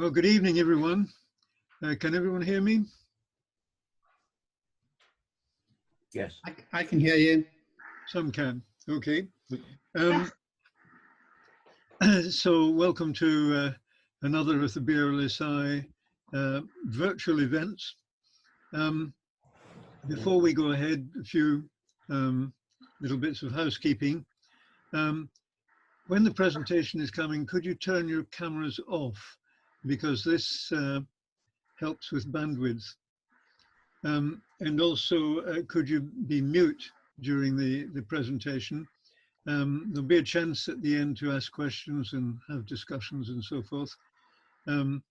Well, good evening, everyone. Can everyone hear me? Yes. I can hear you. Some can. Okay. So welcome to another of the BRLSI virtual events. Before we go ahead, a few little bits of housekeeping. When the presentation is coming, could you turn your cameras off? Because this helps with bandwidth. And also, could you be mute during the presentation? There'll be a chance at the end to ask questions and have discussions and so forth. And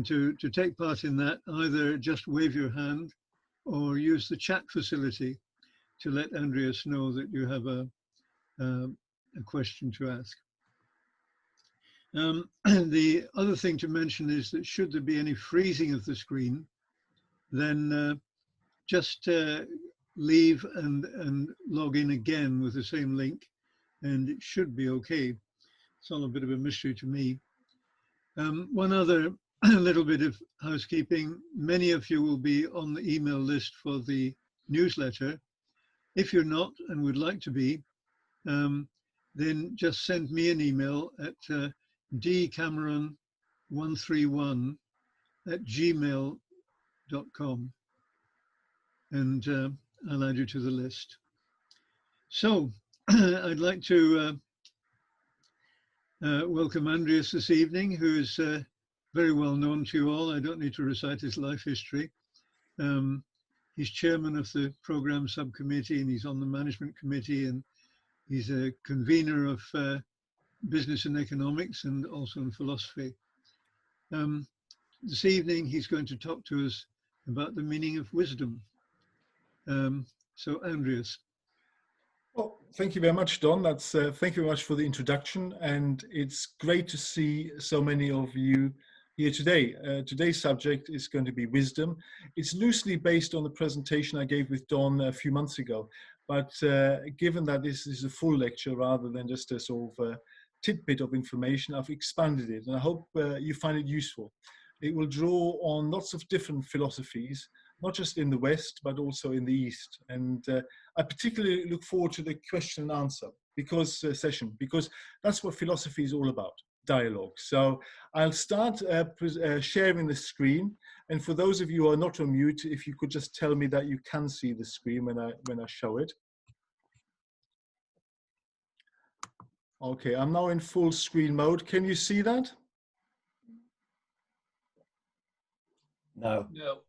to take part in that, either just wave your hand or use the chat facility to let Andreas know that you have a question to ask. The other thing to mention is that should there be any freezing of the screen, then just leave and log in again with the same link, and it should be okay. It's all a bit of a mystery to me. One other little bit of housekeeping. Many of you will be on the email list for the newsletter. If you're not and would like to be, then just send me an email at dcameron131@gmail.com, and I'll add you to the list. So I'd like to welcome Andreas this evening, who is very well known to you all. I don't need to recite his life history. He's chairman of the program subcommittee, and he's on the management committee, and he's a convener of business and economics, and also in philosophy. This evening, he's going to talk to us about the meaning of wisdom. So Andreas. Well, thank you very much, Don. That's thank you very much for the introduction, and it's great to see so many of you here today. Today's subject is going to be wisdom. It's loosely based on the presentation I gave with Don a few months ago, but given that this is a full lecture rather than just a sort of tidbit of information, I've expanded it, and I hope you find it useful. It will draw on lots of different philosophies, not just in the West, but also in the East. And I particularly look forward to the question and answer session, because that's what philosophy is all about, dialogue. So I'll start sharing the screen. And for those of you who are not on mute, if you could just tell me that you can see the screen when I show it. Okay, I'm now in full screen mode. Can you see that? No. No.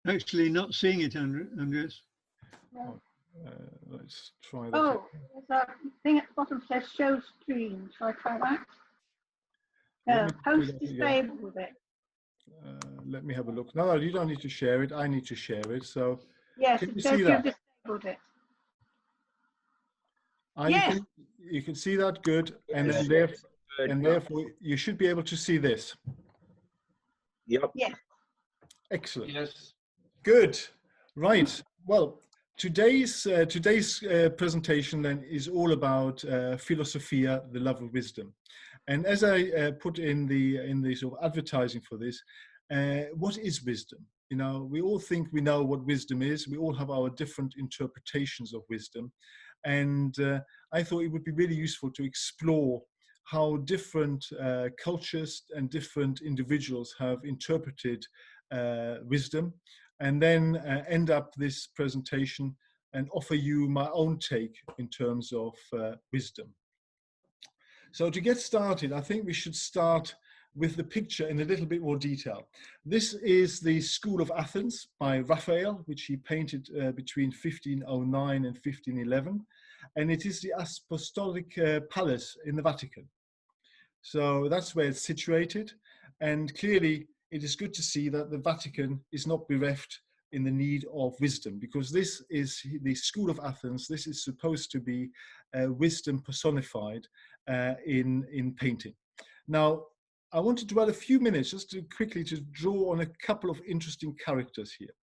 Actually not seeing it, Andreas. Let's try that. Oh, there's a thing at the bottom that says show screen. Shall I try that? No, host disabled it. Let me have a look. No, you don't need to share it. I need to share it. So yes, can it you says see you've that? disabled it. Yes. You can see that, good. And then therefore you should be able to see this. Yep. Yes. Excellent. Yes. Good. Right. Well, today's presentation then is all about philosophia, the love of wisdom. And as I put in the sort of advertising for this, what is wisdom? You know, we all think we know what wisdom is. We all have our different interpretations of wisdom. And I thought it would be really useful to explore how different cultures and different individuals have interpreted wisdom, and then end up this presentation and offer you my own take in terms of wisdom. So to get started, I think we should start with the picture in a little bit more detail. This is the School of Athens by Raphael, which he painted between 1509 and 1511. And it is the Apostolic Palace in the Vatican. So that's where it's situated. And clearly, it is good to see that the Vatican is not bereft in the need of wisdom, because this is the School of Athens. This is supposed to be wisdom personified in painting. Now, I want to dwell a few minutes just to quickly to draw on a couple of interesting characters here.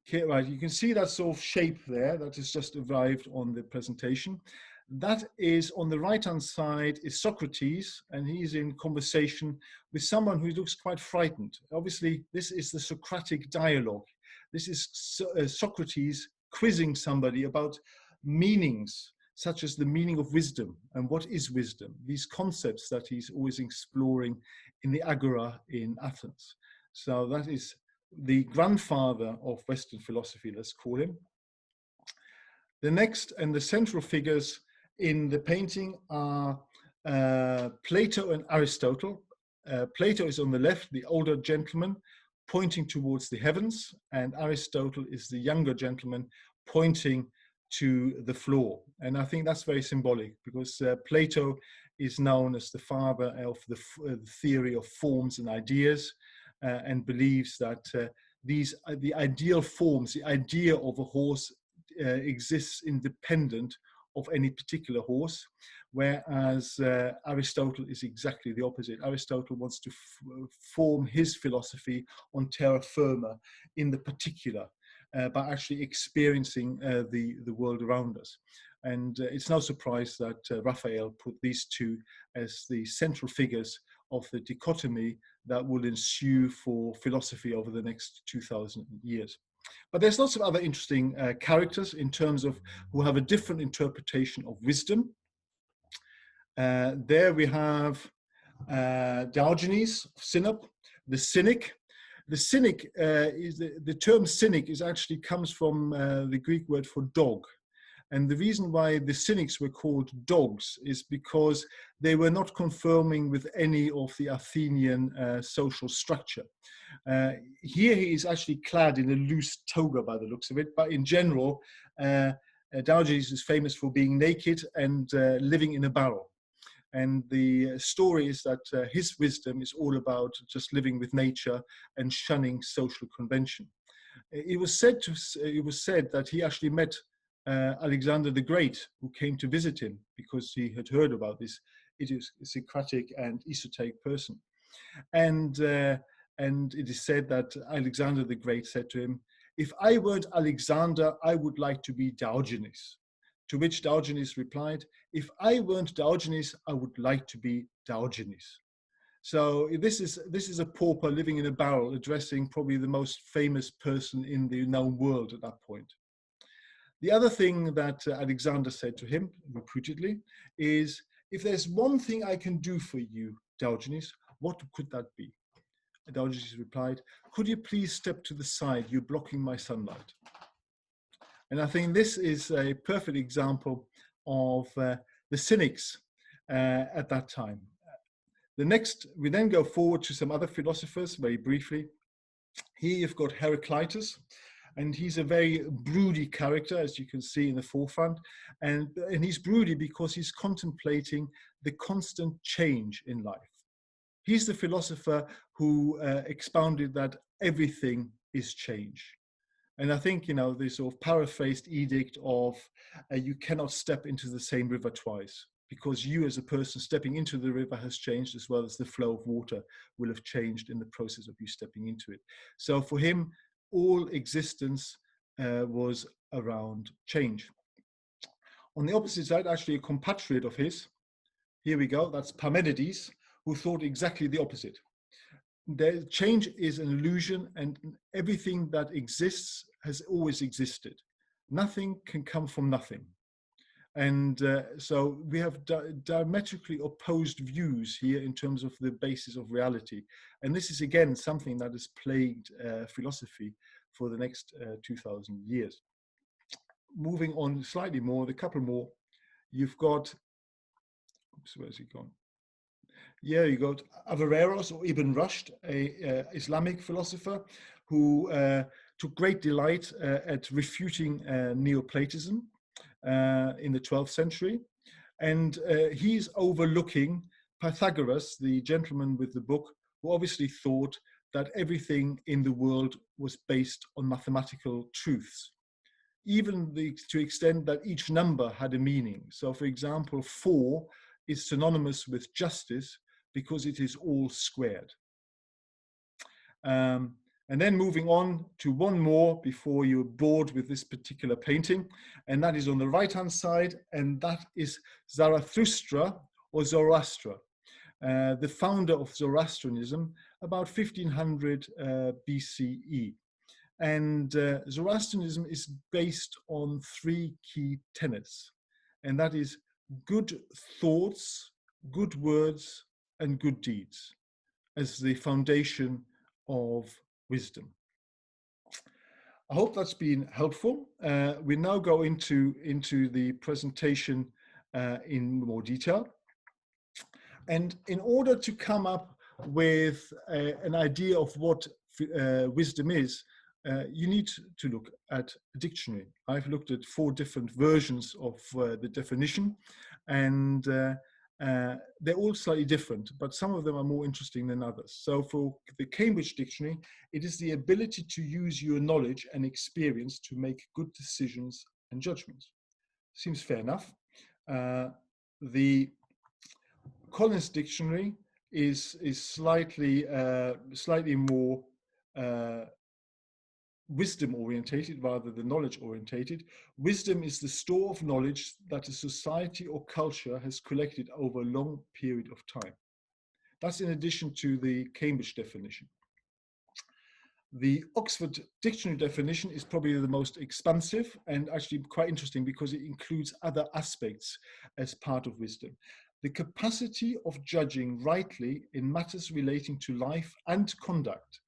Okay, right, you can see that sort of shape there that has just arrived on the presentation. That is on the right-hand side is Socrates, and he's in conversation with someone who looks quite frightened. Obviously, this is the Socratic dialogue. This is Socrates quizzing somebody about meanings, such as the meaning of wisdom and what is wisdom, these concepts that he's always exploring in the Agora in Athens. So that is the grandfather of Western philosophy, let's call him. The next and the central figures in the painting are Plato and Aristotle. Plato is on the left, the older gentleman, pointing towards the heavens, and Aristotle is the younger gentleman pointing to the floor. And I think that's very symbolic, because Plato is known as the father of the theory of forms and ideas, and believes that the ideal forms, the idea of a horse exists independent of any particular horse, whereas Aristotle is exactly the opposite. Aristotle wants to form his philosophy on terra firma in the particular, by actually experiencing the world around us. And it's no surprise that Raphael put these two as the central figures of the dichotomy that will ensue for philosophy over the next 2,000 years. But there's lots of other interesting characters in terms of who have a different interpretation of wisdom. There we have Diogenes of Sinope, the cynic. The cynic is the term cynic is actually comes from the Greek word for dog. And the reason why the cynics were called dogs is because they were not conforming with any of the Athenian social structure. Here he is actually clad in a loose toga by the looks of it, but in general, Diogenes is famous for being naked and living in a barrel. And the story is that his wisdom is all about just living with nature and shunning social convention. It was said that he actually met Alexander the Great, who came to visit him because he had heard about this idiosyncratic and esoteric person. And it is said that Alexander the Great said to him, "If I weren't Alexander, I would like to be Diogenes." To which Diogenes replied, "If I weren't Diogenes, I would like to be Diogenes." So this is a pauper living in a barrel addressing probably the most famous person in the known world at that point. The other thing that Alexander said to him, reputedly, is, "If there's one thing I can do for you, Diogenes, what could that be?" Diogenes replied, "Could you please step to the side? You're blocking my sunlight." And I think this is a perfect example of the cynics at that time. We then go forward to some other philosophers very briefly. Here you've got Heraclitus, and he's a very broody character, as you can see in the forefront. And he's broody because he's contemplating the constant change in life. He's the philosopher who expounded that everything is change. And I think, the sort of paraphrased edict of you cannot step into the same river twice, because you as a person stepping into the river has changed as well as the flow of water will have changed in the process of you stepping into it. So for him, all existence was around change. On the opposite side, actually a compatriot of his, here we go, that's Parmenides, who thought exactly the opposite. Change is an illusion, and everything that exists has always existed. Nothing can come from nothing. And so we have diametrically opposed views here in terms of the basis of reality. And this is, again, something that has plagued philosophy for the next 2,000 years. Moving on slightly more, a couple more, you've got, oops, where's he gone? Yeah, you got Averroes or Ibn Rushd, a Islamic philosopher who took great delight at refuting Neoplatism in the 12th century. And he's overlooking Pythagoras, the gentleman with the book, who obviously thought that everything in the world was based on mathematical truths, even to extent that each number had a meaning. So, for example, 4 is synonymous with justice because it is all squared. And then moving on to one more before you're bored with this particular painting, and that is on the right-hand side, and that is Zarathustra or Zoroaster, the founder of Zoroastrianism, about 1500 BCE. And Zoroastrianism is based on three key tenets, and that is good thoughts, good words, and good deeds as the foundation of wisdom. I hope that's been helpful. We now go into the presentation in more detail. And in order to come up with an idea of what wisdom is, you need to look at a dictionary. I've looked at 4 different versions of the definition, and they're all slightly different, but some of them are more interesting than others. So for the Cambridge Dictionary, it is the ability to use your knowledge and experience to make good decisions and judgments. Seems fair enough. The Collins Dictionary is slightly more wisdom orientated rather than knowledge orientated. Wisdom is the store of knowledge that a society or culture has collected over a long period of time. That's in addition to the Cambridge definition. The Oxford Dictionary definition is probably the most expansive and actually quite interesting because it includes other aspects as part of wisdom. The capacity of judging rightly in matters relating to life and conduct.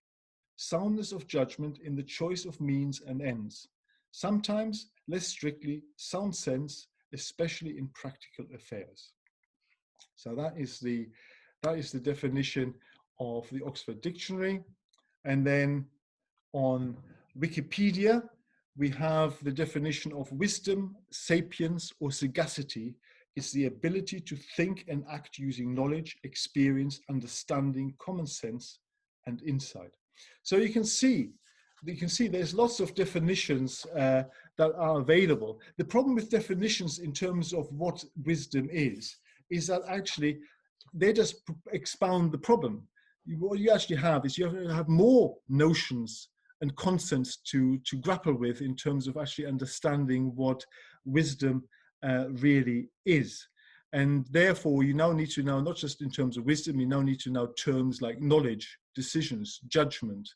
Soundness of judgment in the choice of means and ends. Sometimes, less strictly, sound sense, especially in practical affairs. So that is the definition of the Oxford Dictionary. And then on Wikipedia, we have the definition of wisdom, sapience, or sagacity is the ability to think and act using knowledge, experience, understanding, common sense, and insight. So you can see there's lots of definitions that are available. The problem with definitions in terms of what wisdom is that actually they just expound the problem. What you actually have is you have more notions and concepts to grapple with in terms of actually understanding what wisdom really is. And therefore, you now need to know, not just in terms of wisdom, you now need to know terms like knowledge, decisions, judgment,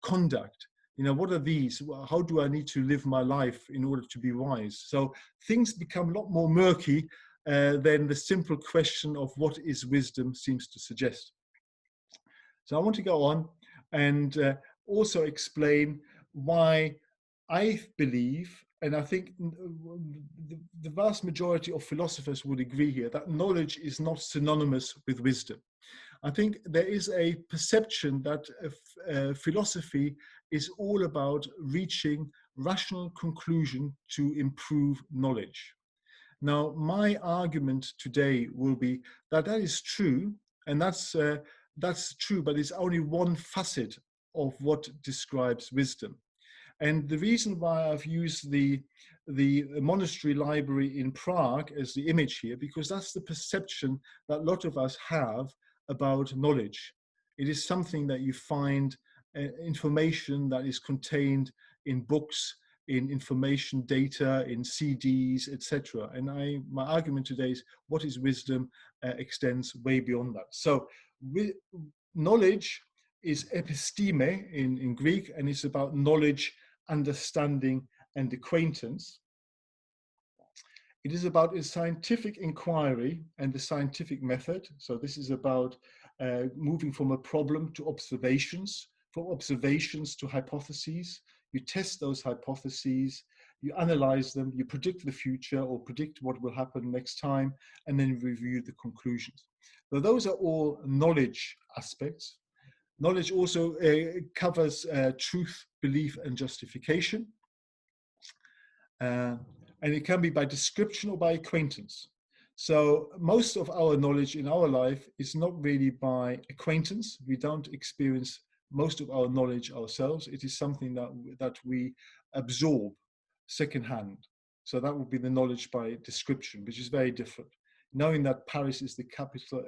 conduct. You know, what are these? How do I need to live my life in order to be wise? So things become a lot more murky than the simple question of what is wisdom seems to suggest. So I want to go on and also explain why I believe, and I think the vast majority of philosophers would agree here, that knowledge is not synonymous with wisdom. I think there is a perception that philosophy is all about reaching rational conclusion to improve knowledge. Now, my argument today will be that that is true, and that's true, but it's only one facet of what describes wisdom. And the reason why I've used the monastery library in Prague as the image here, because that's the perception that a lot of us have about knowledge. It is something that you find information that is contained in books, in information data, in CDs, etc. And my argument today is what is wisdom extends way beyond that. So knowledge is episteme in Greek, and it's about knowledge, understanding, and acquaintance. It is about a scientific inquiry and the scientific method. So this is about moving from a problem to observations, from observations to hypotheses. You test those hypotheses, you analyze them, you predict the future or predict what will happen next time, and then review the conclusions. So those are all knowledge aspects. Knowledge also covers truth, belief, and justification. And it can be by description or by acquaintance. So most of our knowledge in our life is not really by acquaintance. We don't experience most of our knowledge ourselves. It is something that we absorb secondhand. So that would be the knowledge by description, which is very different. Knowing that Paris is the capital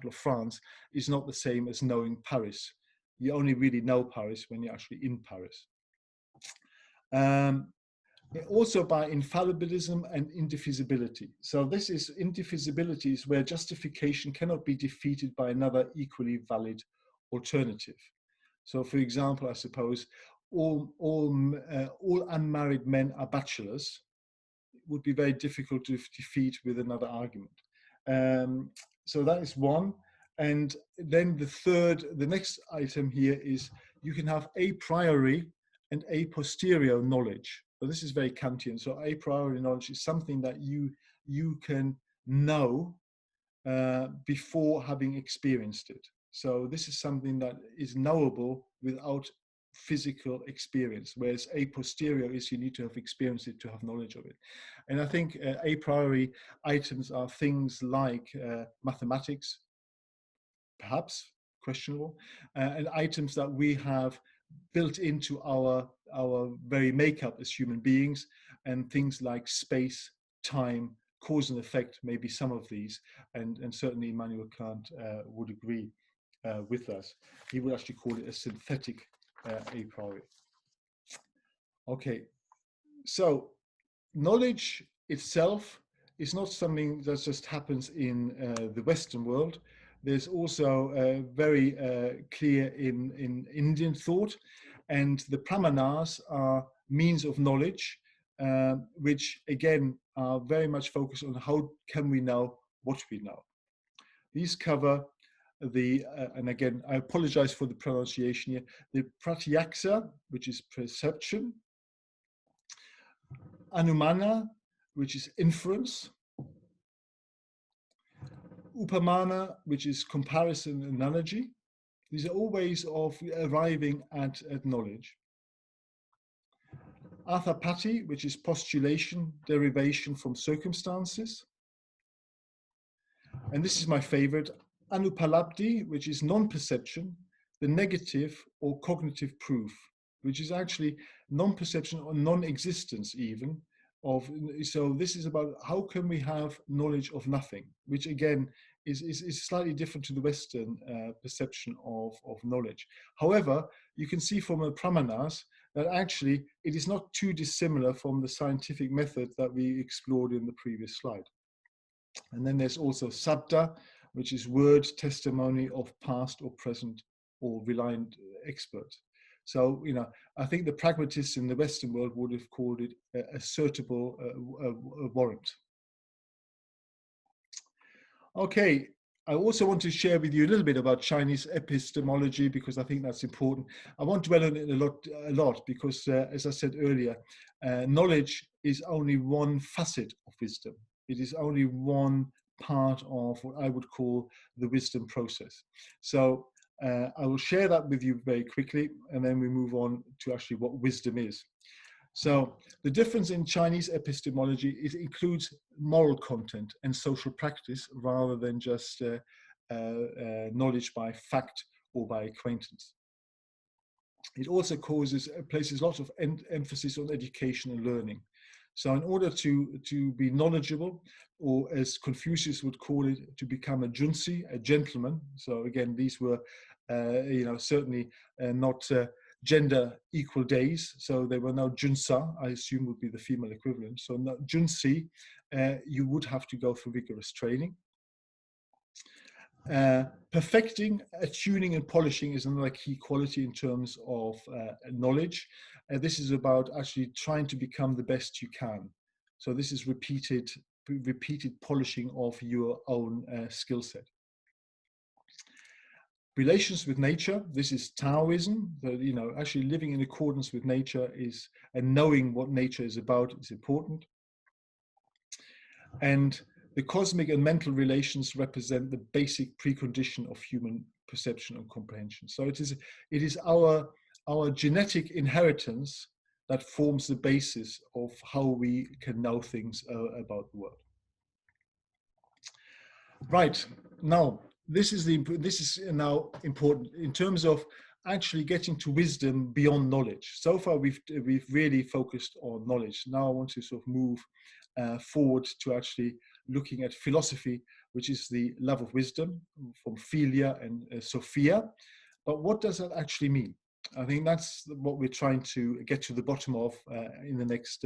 of France is not the same as knowing Paris. You only really know Paris when you're actually in Paris. Also by infallibilism and indivisibility. So this is indivisibility is where justification cannot be defeated by another equally valid alternative. So for example, I suppose all unmarried men are bachelors. It would be very difficult to defeat with another argument. So that is one. And then the next item here is you can have a priori and a posterior knowledge. So this is very Kantian. So a priori knowledge is something that you can know before having experienced it. So this is something that is knowable without physical experience, whereas a posterior is you need to have experienced it to have knowledge of it. And I think a priori items are things like mathematics, perhaps questionable, and items that we have built into our very makeup as human beings, and things like space, time, cause and effect, maybe some of these, and certainly Immanuel Kant would agree with us. He would actually call it a synthetic a priori. Okay, so knowledge itself is not something that just happens in the Western world. There's also very clear in Indian thought, and the pramanas are means of knowledge, which again are very much focused on how can we know what we know. These cover the, and again, I apologize for the pronunciation here, the pratyaksa, which is perception, anumana, which is inference, upamana, which is comparison and analogy. These are all ways of arriving at knowledge. Arthapati, which is postulation, derivation from circumstances. And this is my favorite, anupalabdi, which is non-perception, the negative or cognitive proof, which is actually non-perception or non-existence even of. So this is about how can we have knowledge of nothing, which again is slightly different to the Western perception of knowledge. However, you can see from the pramanas that actually it is not too dissimilar from the scientific method that we explored in the previous slide. And then there's also sabda, which is word testimony of past or present or reliant experts. So, you know, I think the pragmatists in the Western world would have called it a assertable warrant. Okay, I also want to share with you a little bit about Chinese epistemology because I think that's important. I won't dwell on it a lot because, as I said earlier, knowledge is only one facet of wisdom. It is only one part of what I would call the wisdom process. So I will share that with you very quickly, and then we move on to actually what wisdom is. So the difference in Chinese epistemology is includes moral content and social practice rather than just knowledge by fact or by acquaintance. It also places lots of emphasis on education and learning. So in order to be knowledgeable, or as Confucius would call it, to become a junsi, a gentleman. So again, these were, you know, certainly not gender equal days. So there were no junsa, I assume would be the female equivalent. So no, junsi, you would have to go through rigorous training. Perfecting, attuning and polishing is another key quality in terms of knowledge. This is about actually trying to become the best you can. So this is repeated polishing of your own skill set. Relations with nature, this is Taoism. You know, actually living in accordance with nature is, and knowing what nature is about is important. And the cosmic and mental relations represent the basic precondition of human perception and comprehension. So it is our genetic inheritance that forms the basis of how we can know things about the world. Right, now this is now important in terms of actually getting to wisdom beyond knowledge. So far we've really focused on knowledge. Now I want to sort of move forward to actually looking at philosophy, which is the love of wisdom, from philia and sophia. But what does that actually mean? I think that's what we're trying to get to the bottom of in the next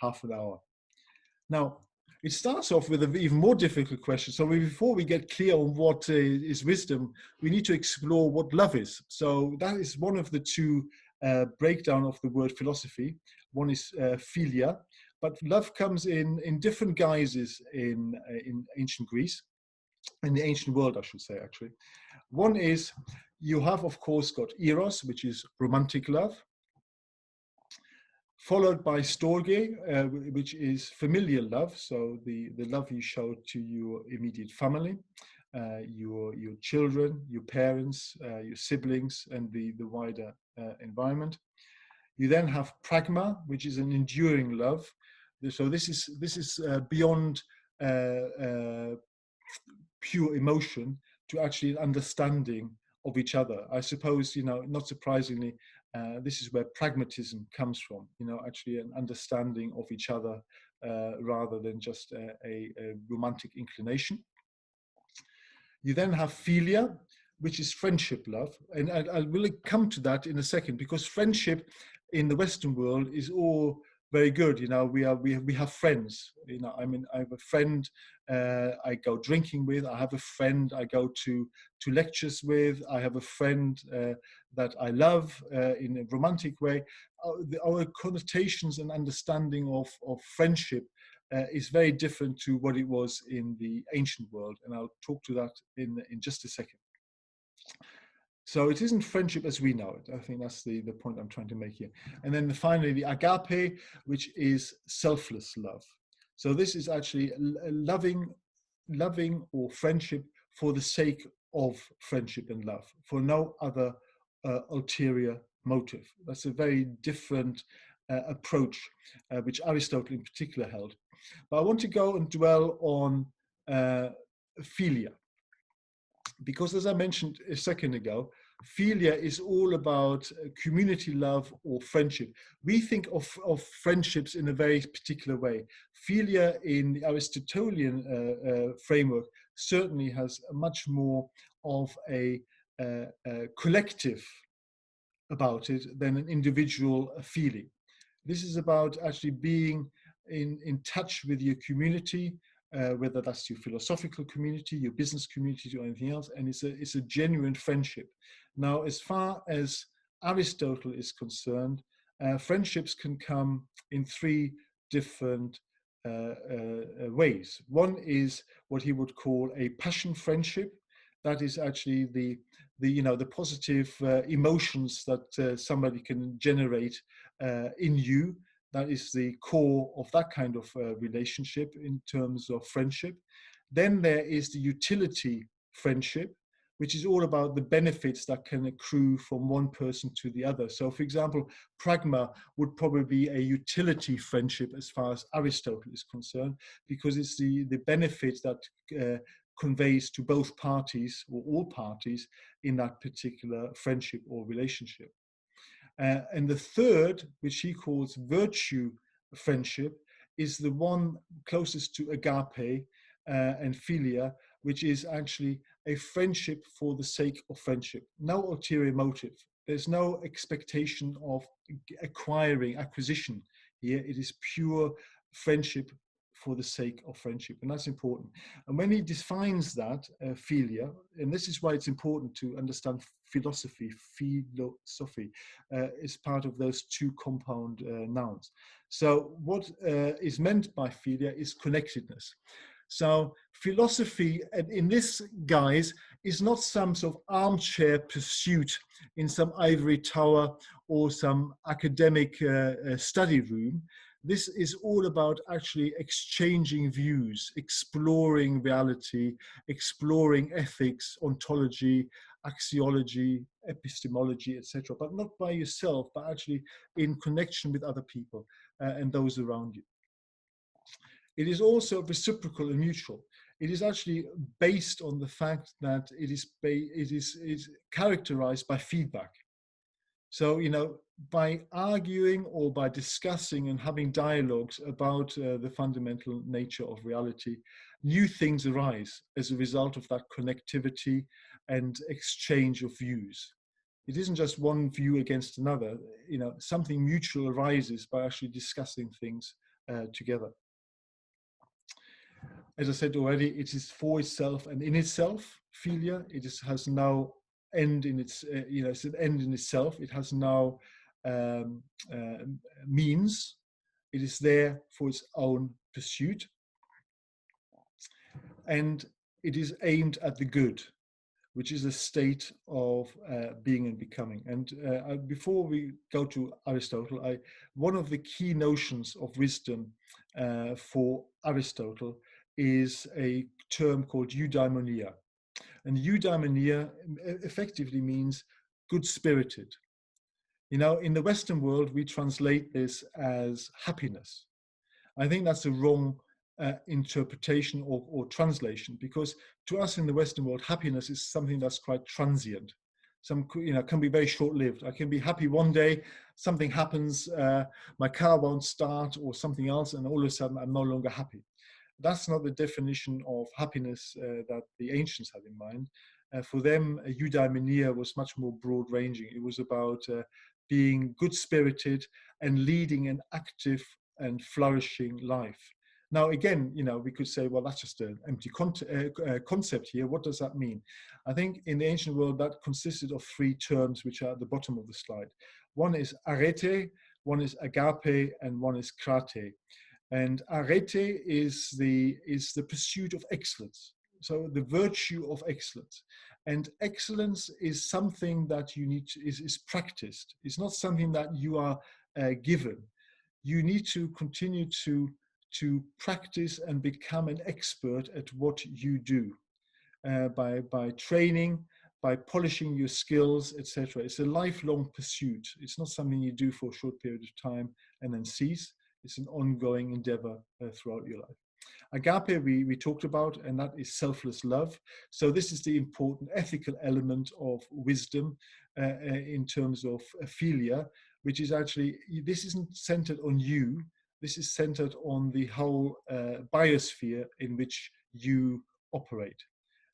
half an hour. Now, it starts off with an even more difficult question. So before we get clear on what is wisdom, we need to explore what love is. So that is one of the two breakdown of the word philosophy. One is philia, but love comes in different guises in ancient Greece, in the ancient world, I should say, actually. One is, you have, of course, got eros, which is romantic love, followed by storge, which is familial love, so the love you show to your immediate family, your children, your parents, your siblings, and the wider environment. You then have pragma, which is an enduring love. So this is beyond pure emotion to actually an understanding of each other. I suppose, not surprisingly, this is where pragmatism comes from, actually an understanding of each other rather than just a romantic inclination. You then have philia, which is friendship love. And I will come to that in a second, because friendship in the Western world is all very good. We have friends. I have a friend I go drinking with. I have a friend I go to lectures with. I have a friend that I love in a romantic way. Our connotations and understanding of friendship is very different to what it was in the ancient world, and I'll talk to that in just a second. So it isn't friendship as we know it. I think that's the point I'm trying to make here. And then finally, the agape, which is selfless love. So this is actually loving or friendship for the sake of friendship and love, for no other ulterior motive. That's a very different approach, which Aristotle in particular held. But I want to go and dwell on philia, because as I mentioned a second ago, philia is all about community love or friendship. We think of friendships in a very particular way. Philia in the Aristotelian framework certainly has much more of a collective about it than an individual feeling. This is about actually being in touch with your community, whether that's your philosophical community, your business community, or anything else, and it's a genuine friendship. Now, as far as Aristotle is concerned, friendships can come in three different ways. One is what he would call a passion friendship. That is actually the positive emotions that somebody can generate in you. That is the core of that kind of relationship in terms of friendship. Then there is the utility friendship, which is all about the benefits that can accrue from one person to the other. So, for example, pragma would probably be a utility friendship as far as Aristotle is concerned, because it's the benefits that conveys to both parties or all parties in that particular friendship or relationship. And the third, which he calls virtue friendship, is the one closest to agape and philia, which is actually a friendship for the sake of friendship. No ulterior motive. There's no expectation of acquisition here. It is pure friendship for the sake of friendship, and that's important. And when he defines that philia, and this is why it's important to understand philosophy is part of those two compound nouns. So what is meant by philia is connectedness. So philosophy, in this guise, is not some sort of armchair pursuit in some ivory tower or some academic study room. This is all about actually exchanging views, exploring reality, exploring ethics, ontology, axiology, epistemology, etc., but not by yourself, but actually in connection with other people and those around you. It is also reciprocal and mutual. It is actually based on the fact that it is characterized by feedback. So, by arguing or by discussing and having dialogues about the fundamental nature of reality, new things arise as a result of that connectivity and exchange of views. It isn't just one view against another. You know, something mutual arises by actually discussing things together. As I said already, it is for itself and in itself. Philia, has no end in its, it's an end in itself. It has no means. It is there for its own pursuit. And it is aimed at the good, which is a state of being and becoming. And before we go to Aristotle, one of the key notions of wisdom for Aristotle is a term called Eudaimonia. And Eudaimonia effectively means good-spirited. You know, in the Western world, we translate this as happiness. I think that's a wrong interpretation or translation, because to us in the Western world, happiness is something that's quite transient. Can be very short-lived. I can be happy one day, something happens, my car won't start or something else, and all of a sudden I'm no longer happy. That's not the definition of happiness that the ancients had in mind. For them, eudaimonia was much more broad-ranging. It was about being good-spirited and leading an active and flourishing life. Now, again, we could say, well, that's just an empty concept here. What does that mean? I think in the ancient world, that consisted of three terms, which are at the bottom of the slide. One is arete, one is agape, and one is krate. And arete is the pursuit of excellence. So the virtue of excellence. And excellence is something that you need to, is practiced. It's not something that you are given. You need to continue to practice and become an expert at what you do by training, by polishing your skills, etc. It's a lifelong pursuit. It's not something you do for a short period of time and then cease. It's an ongoing endeavor throughout your life. Agape, we talked about, and that is selfless love. So this is the important ethical element of wisdom in terms of philia, which is actually, this isn't centered on you. This is centered on the whole biosphere in which you operate,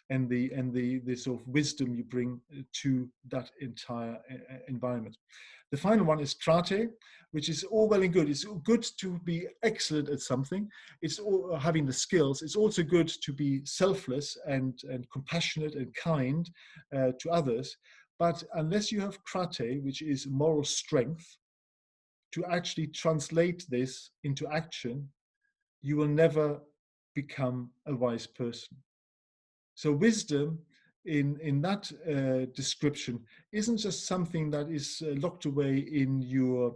and the sort of wisdom you bring to that entire environment. The final one is krate, which is all well and good. It's good to be excellent at something. It's all having the skills. It's also good to be selfless and compassionate and kind to others. But unless you have krate, which is moral strength, to actually translate this into action, you will never become a wise person. So wisdom in that description isn't just something that is locked away in your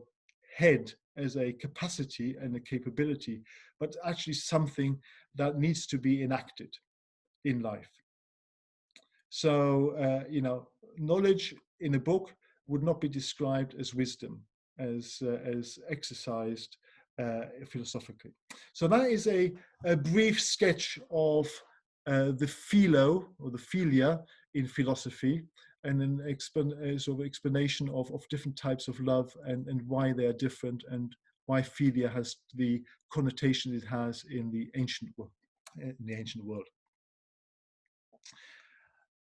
head as a capacity and a capability, but actually something that needs to be enacted in life. So, knowledge in a book would not be described as wisdom, as exercised philosophically. So that is a brief sketch of the philo or the philia in philosophy, and an sort of explanation of different types of love and why they are different, and why philia has the connotation it has in the ancient world.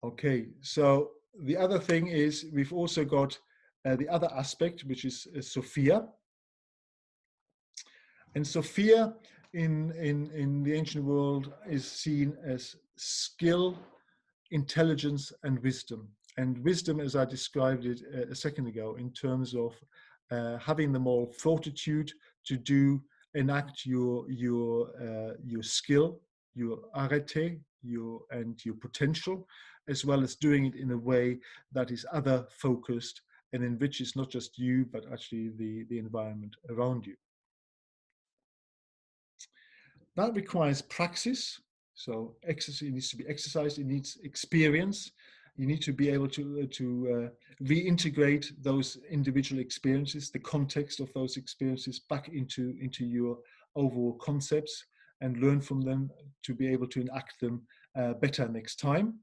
Okay, so the other thing is we've also got the other aspect, which is Sophia. And Sophia in the ancient world is seen as skill, intelligence, and wisdom. And wisdom, as I described it a second ago, in terms of having the moral fortitude to enact your skill, your arete, and your potential, as well as doing it in a way that is other focused and enriches not just you, but actually the environment around you. That requires praxis. So exercise, it needs to be exercised, it needs experience. You need to be able to reintegrate those individual experiences, the context of those experiences, back into your overall concepts, and learn from them to be able to enact them better next time.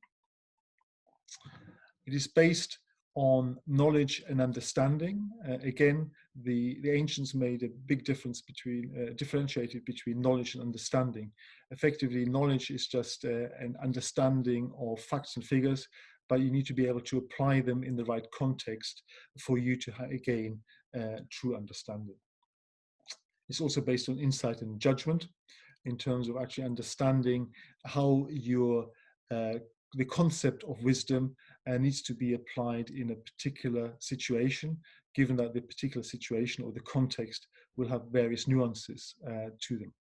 It is based on knowledge and understanding. Again, the ancients made a big difference differentiated between knowledge and understanding. Effectively, knowledge is just an understanding of facts and figures, but you need to be able to apply them in the right context for you to gain true understanding. It's also based on insight and judgment in terms of actually understanding how the concept of wisdom needs to be applied in a particular situation, given that the particular situation or the context will have various nuances to them.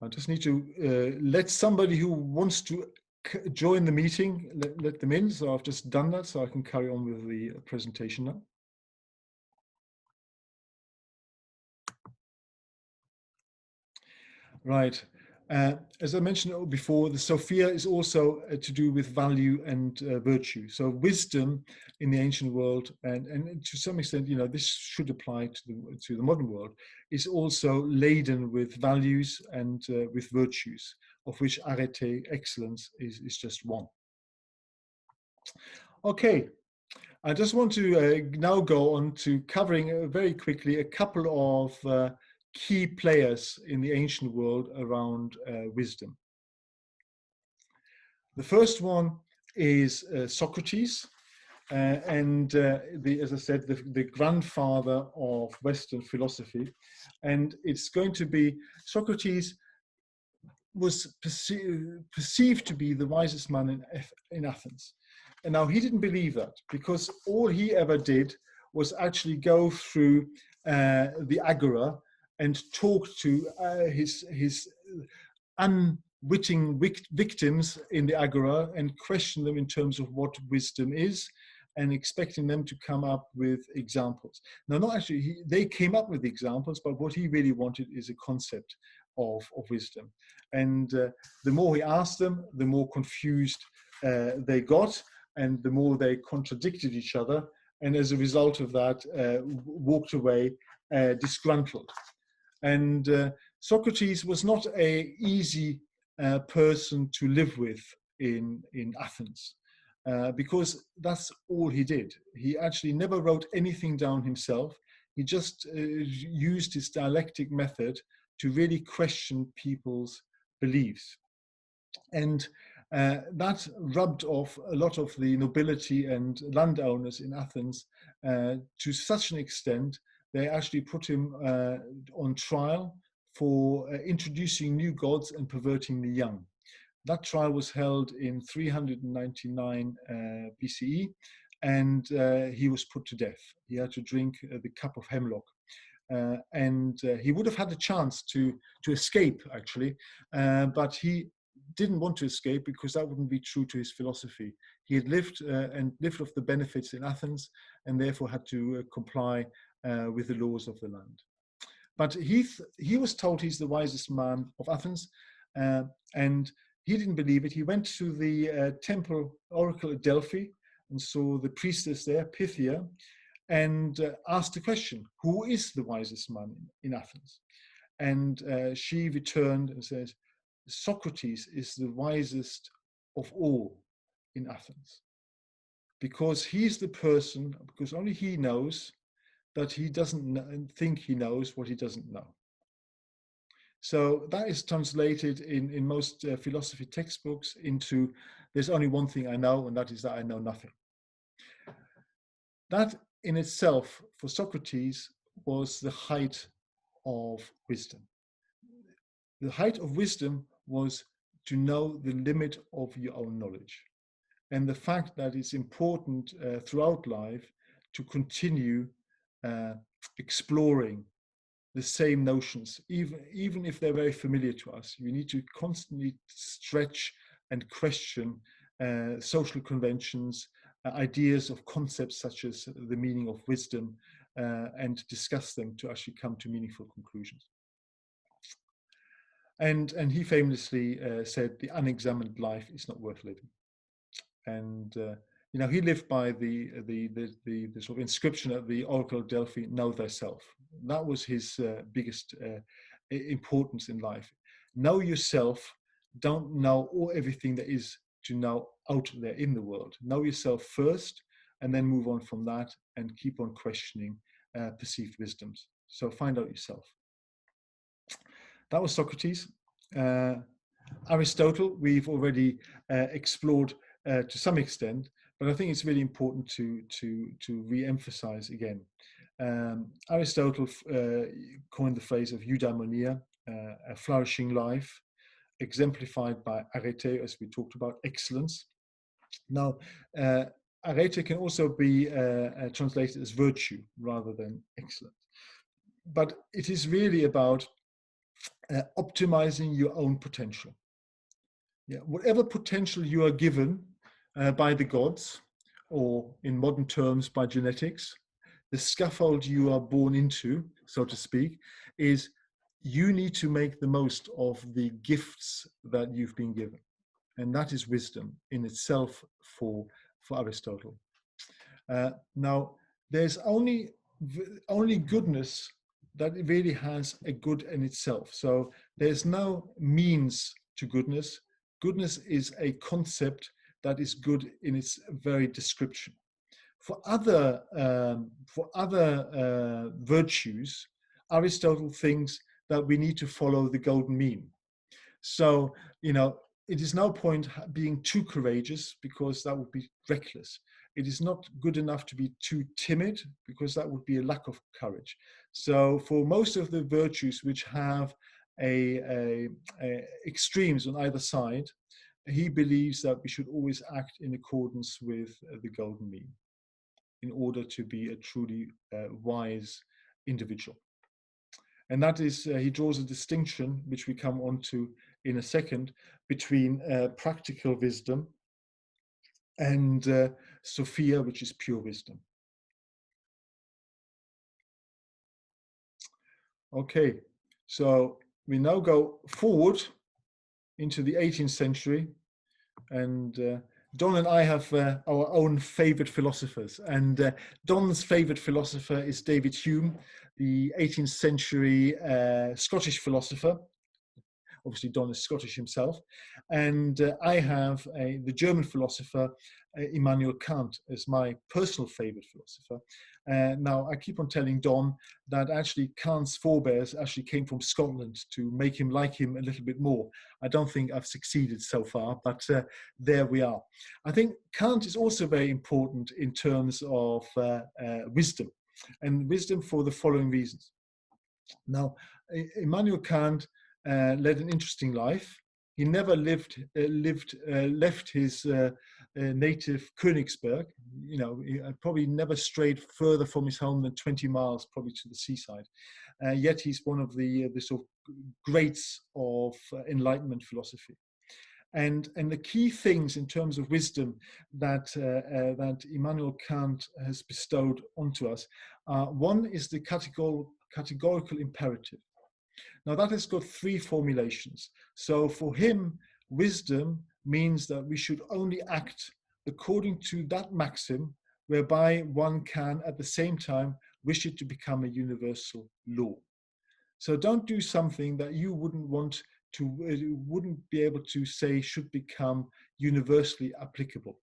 I just need to let somebody who wants to join the meeting, let them in. So I've just done that, so I can carry on with the presentation now. Right. As I mentioned before, the Sophia is also to do with value and virtue. So wisdom in the ancient world, and to some extent, this should apply to the modern world, is also laden with values and with virtues, of which arete, excellence, is just one. Okay. I just want to now go on to covering very quickly a couple of key players in the ancient world around wisdom. The first one is Socrates, and as I said, the grandfather of Western philosophy. And it's going to be, Socrates was perceived to be the wisest man in Athens. And now he didn't believe that, because all he ever did was actually go through the agora and talk to his unwitting victims in the agora and question them in terms of what wisdom is, and expecting them to come up with examples. Now, not actually, they came up with examples, but what he really wanted is a concept of wisdom. And the more he asked them, the more confused they got, and the more they contradicted each other. And as a result of that, walked away disgruntled. And Socrates was not an easy person to live with in Athens, because that's all he did. He actually never wrote anything down himself. He just used his dialectic method to really question people's beliefs. And that rubbed off a lot of the nobility and landowners in Athens to such an extent they actually put him on trial for introducing new gods and perverting the young. That trial was held in 399 BCE, and he was put to death. He had to drink the cup of hemlock. And he would have had a chance to escape, actually, but he didn't want to escape because that wouldn't be true to his philosophy. He had lived off the benefits in Athens, and therefore had to comply with the laws of the land. But he was told he's the wisest man of Athens, and he didn't believe it. He went to the temple oracle at Delphi and saw the priestess there, Pythia, and asked the question, who is the wisest man in Athens? And she returned and says, Socrates is the wisest of all in Athens, because he's the person, because only he knows that he doesn't think he knows what he doesn't know. So that is translated in most philosophy textbooks into, there's only one thing I know, and that is that I know nothing. That in itself, for Socrates, was the height of wisdom. The height of wisdom was to know the limit of your own knowledge, and the fact that it's important throughout life to continue exploring the same notions, even if they're very familiar to us. You need to constantly stretch and question social conventions, ideas of concepts such as the meaning of wisdom, and discuss them to actually come to meaningful conclusions. And he famously said, the unexamined life is not worth living. And he lived by the sort of inscription at the Oracle of Delphi, know thyself. That was his biggest importance in life. Know yourself, don't know everything there is to know out there in the world. Know yourself first, and then move on from that and keep on questioning perceived wisdoms. So find out yourself. That was Socrates. Aristotle, we've already explored to some extent, but I think it's really important to re-emphasize again. Aristotle coined the phrase of eudaimonia, a flourishing life, exemplified by arete, as we talked about, excellence. Now, arete can also be translated as virtue rather than excellence. But it is really about optimizing your own potential. Yeah, whatever potential you are given by the gods, or in modern terms by genetics, the scaffold you are born into, so to speak, is you need to make the most of the gifts that you've been given. And that is wisdom in itself for Aristotle. Now, there's only goodness that really has a good in itself. So there's no means to goodness. Goodness is a concept that is good in its very description. For other virtues, Aristotle thinks that we need to follow the golden mean. So, it is no point being too courageous, because that would be reckless. It is not good enough to be too timid, because that would be a lack of courage. So for most of the virtues which have extremes on either side, he believes that we should always act in accordance with the golden mean in order to be a truly wise individual. And that is, he draws a distinction, which we come on to in a second, between practical wisdom and Sophia, which is pure wisdom. Okay, so we now go forward into the 18th century, and Don and I have our own favorite philosophers, and Don's favorite philosopher is David Hume, the 18th century Scottish philosopher. Obviously, Don is Scottish himself, and I have the German philosopher Immanuel Kant as my personal favorite philosopher. Now, I keep on telling Don that actually Kant's forebears actually came from Scotland to make him like him a little bit more. I don't think I've succeeded so far, but there we are. I think Kant is also very important in terms of wisdom, and wisdom for the following reasons. Now, Immanuel Kant led an interesting life. He never left his native Königsberg. He probably never strayed further from his home than 20 miles, probably to the seaside. Yet he's one of the sort of greats of Enlightenment philosophy. And the key things in terms of wisdom that Immanuel Kant has bestowed onto us, one is the categorical imperative. Now, that has got three formulations. So for him, wisdom means that we should only act according to that maxim, whereby one can at the same time wish it to become a universal law. So don't do something that you wouldn't be able to say should become universally applicable,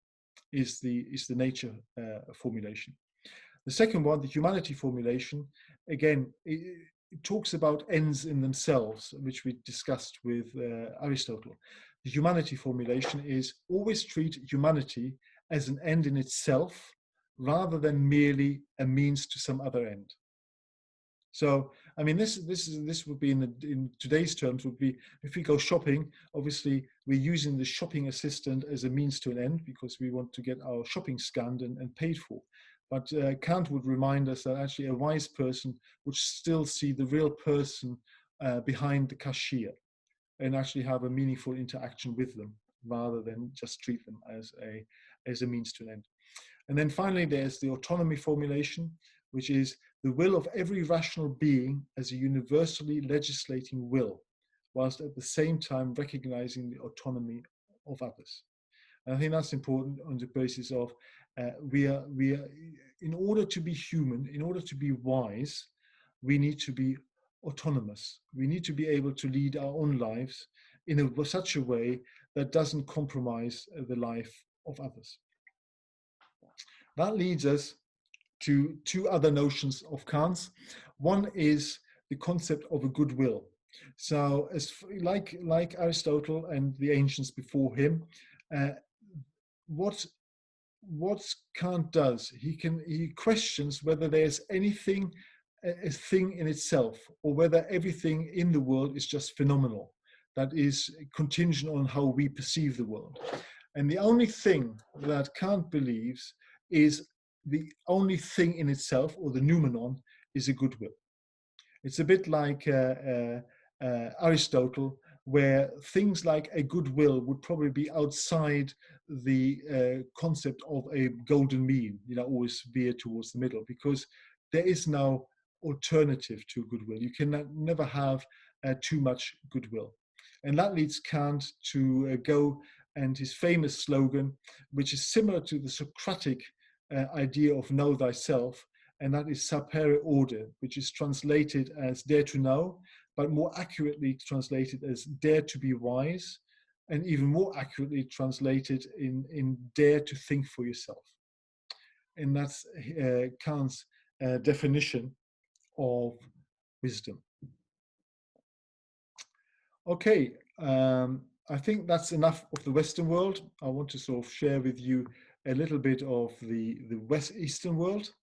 is the nature formulation. The second one, the humanity formulation, again, it talks about ends in themselves, which we discussed with Aristotle. The humanity formulation is always treat humanity as an end in itself, rather than merely a means to some other end. So, I mean, this would be in today's terms would be, if we go shopping, obviously we're using the shopping assistant as a means to an end, because we want to get our shopping scanned and paid for. But Kant would remind us that actually a wise person would still see the real person behind the cashier, and actually have a meaningful interaction with them, rather than just treat them as a means to an end. And then finally, there's the autonomy formulation, which is the will of every rational being as a universally legislating will, whilst at the same time recognizing the autonomy of others. And I think that's important on the basis of we are, in order to be human, in order to be wise, we need to be autonomous. We need to be able to lead our own lives in such a way that doesn't compromise the life of others. That leads us to two other notions of Kant's. One is the concept of a good will. So, like Aristotle and the ancients before him, what Kant does, he questions whether there's anything, a thing in itself, or whether everything in the world is just phenomenal, that is contingent on how we perceive the world. And the only thing that Kant believes is the only thing in itself, or the noumenon, is a goodwill. It's a bit like Aristotle, where things like a goodwill would probably be outside the concept of a golden mean, always veer towards the middle, because there is no alternative to goodwill. You can never have too much goodwill. And that leads Kant to go, and his famous slogan, which is similar to the Socratic idea of know thyself, and that is sapere aude, which is translated as dare to know, but more accurately translated as dare to be wise, and even more accurately translated in dare to think for yourself. And that's Kant's definition of wisdom. Okay, I think that's enough of the Western world. I want to sort of share with you a little bit of the Eastern world.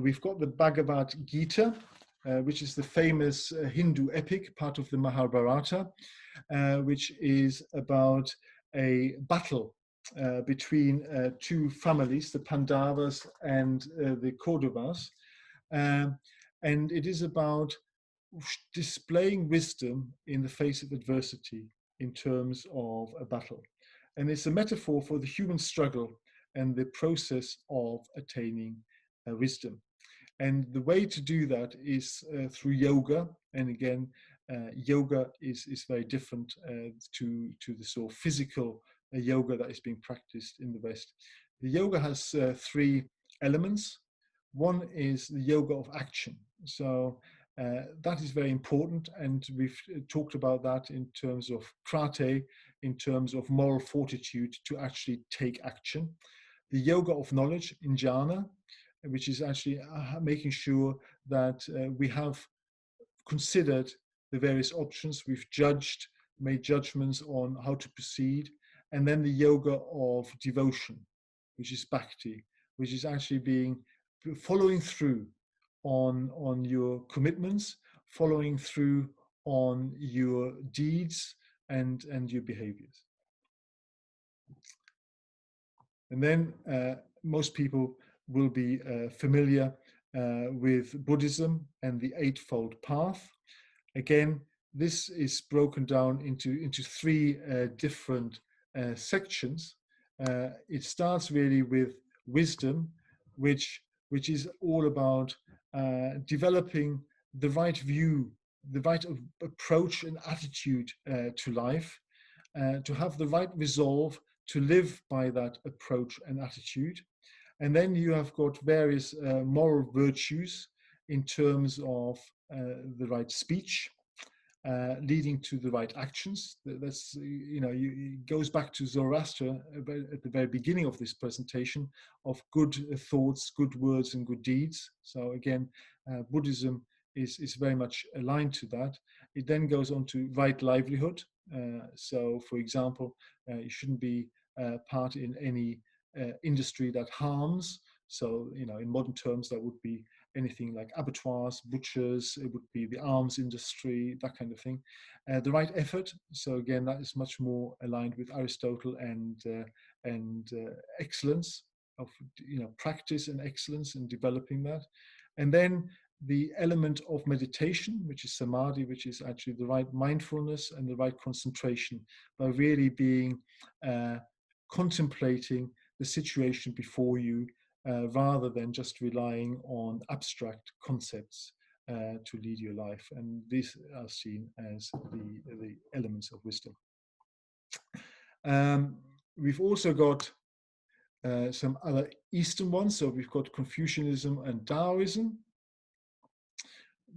We've got the Bhagavat Gita, which is the famous Hindu epic, part of the Mahabharata, which is about a battle between two families, the Pandavas and the Kauravas. And it is about displaying wisdom in the face of adversity in terms of a battle. And it's a metaphor for the human struggle and the process of attaining wisdom. And the way to do that is through yoga. And again, yoga is very different to the sort of physical yoga that is being practiced in the West. The yoga has three elements. One is the yoga of action. So that is very important, and we've talked about that in terms of karate, in terms of moral fortitude to actually take action. The yoga of knowledge in jhana, which is actually making sure that we have considered the various options, we've made judgments on how to proceed. And then the yoga of devotion, which is bhakti, which is actually following through on your commitments, following through on your deeds and your behaviors. And then most people will be familiar with Buddhism and the Eightfold Path. Again, this is broken down into three different sections. It starts really with wisdom, which is all about developing the right view, the right approach and attitude to life, to have the right resolve to live by that approach and attitude. And then you have got various moral virtues in terms of the right speech, leading to the right actions. That's, it goes back to Zarathustra at the very beginning of this presentation, of good thoughts, good words, and good deeds. So again, Buddhism is very much aligned to that. It then goes on to right livelihood. So, for example, you shouldn't be part in any industry that harms. So, in modern terms, that would be anything like abattoirs, butchers, it would be the arms industry, that kind of thing. The right effort. So again, that is much more aligned with Aristotle and excellence of practice and excellence in developing that. And then the element of meditation, which is samadhi, which is actually the right mindfulness and the right concentration, by really being contemplating the situation before you, rather than just relying on abstract concepts to lead your life. And these are seen as the elements of wisdom. We've also got some other Eastern ones. So we've got Confucianism and Taoism.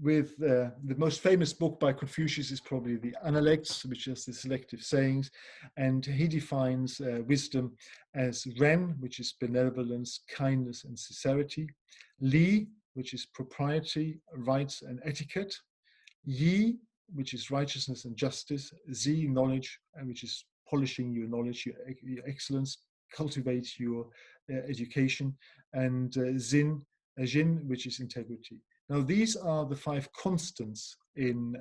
With the most famous book by Confucius is probably the Analects, which is the selective sayings, and he defines wisdom as Ren, which is benevolence, kindness, and sincerity; Li, which is propriety, rights, and etiquette; Yi, which is righteousness and justice, Z, knowledge, which is polishing your knowledge, your excellence, cultivate your education, and Jin, which is integrity. Now, these are the 5 constants in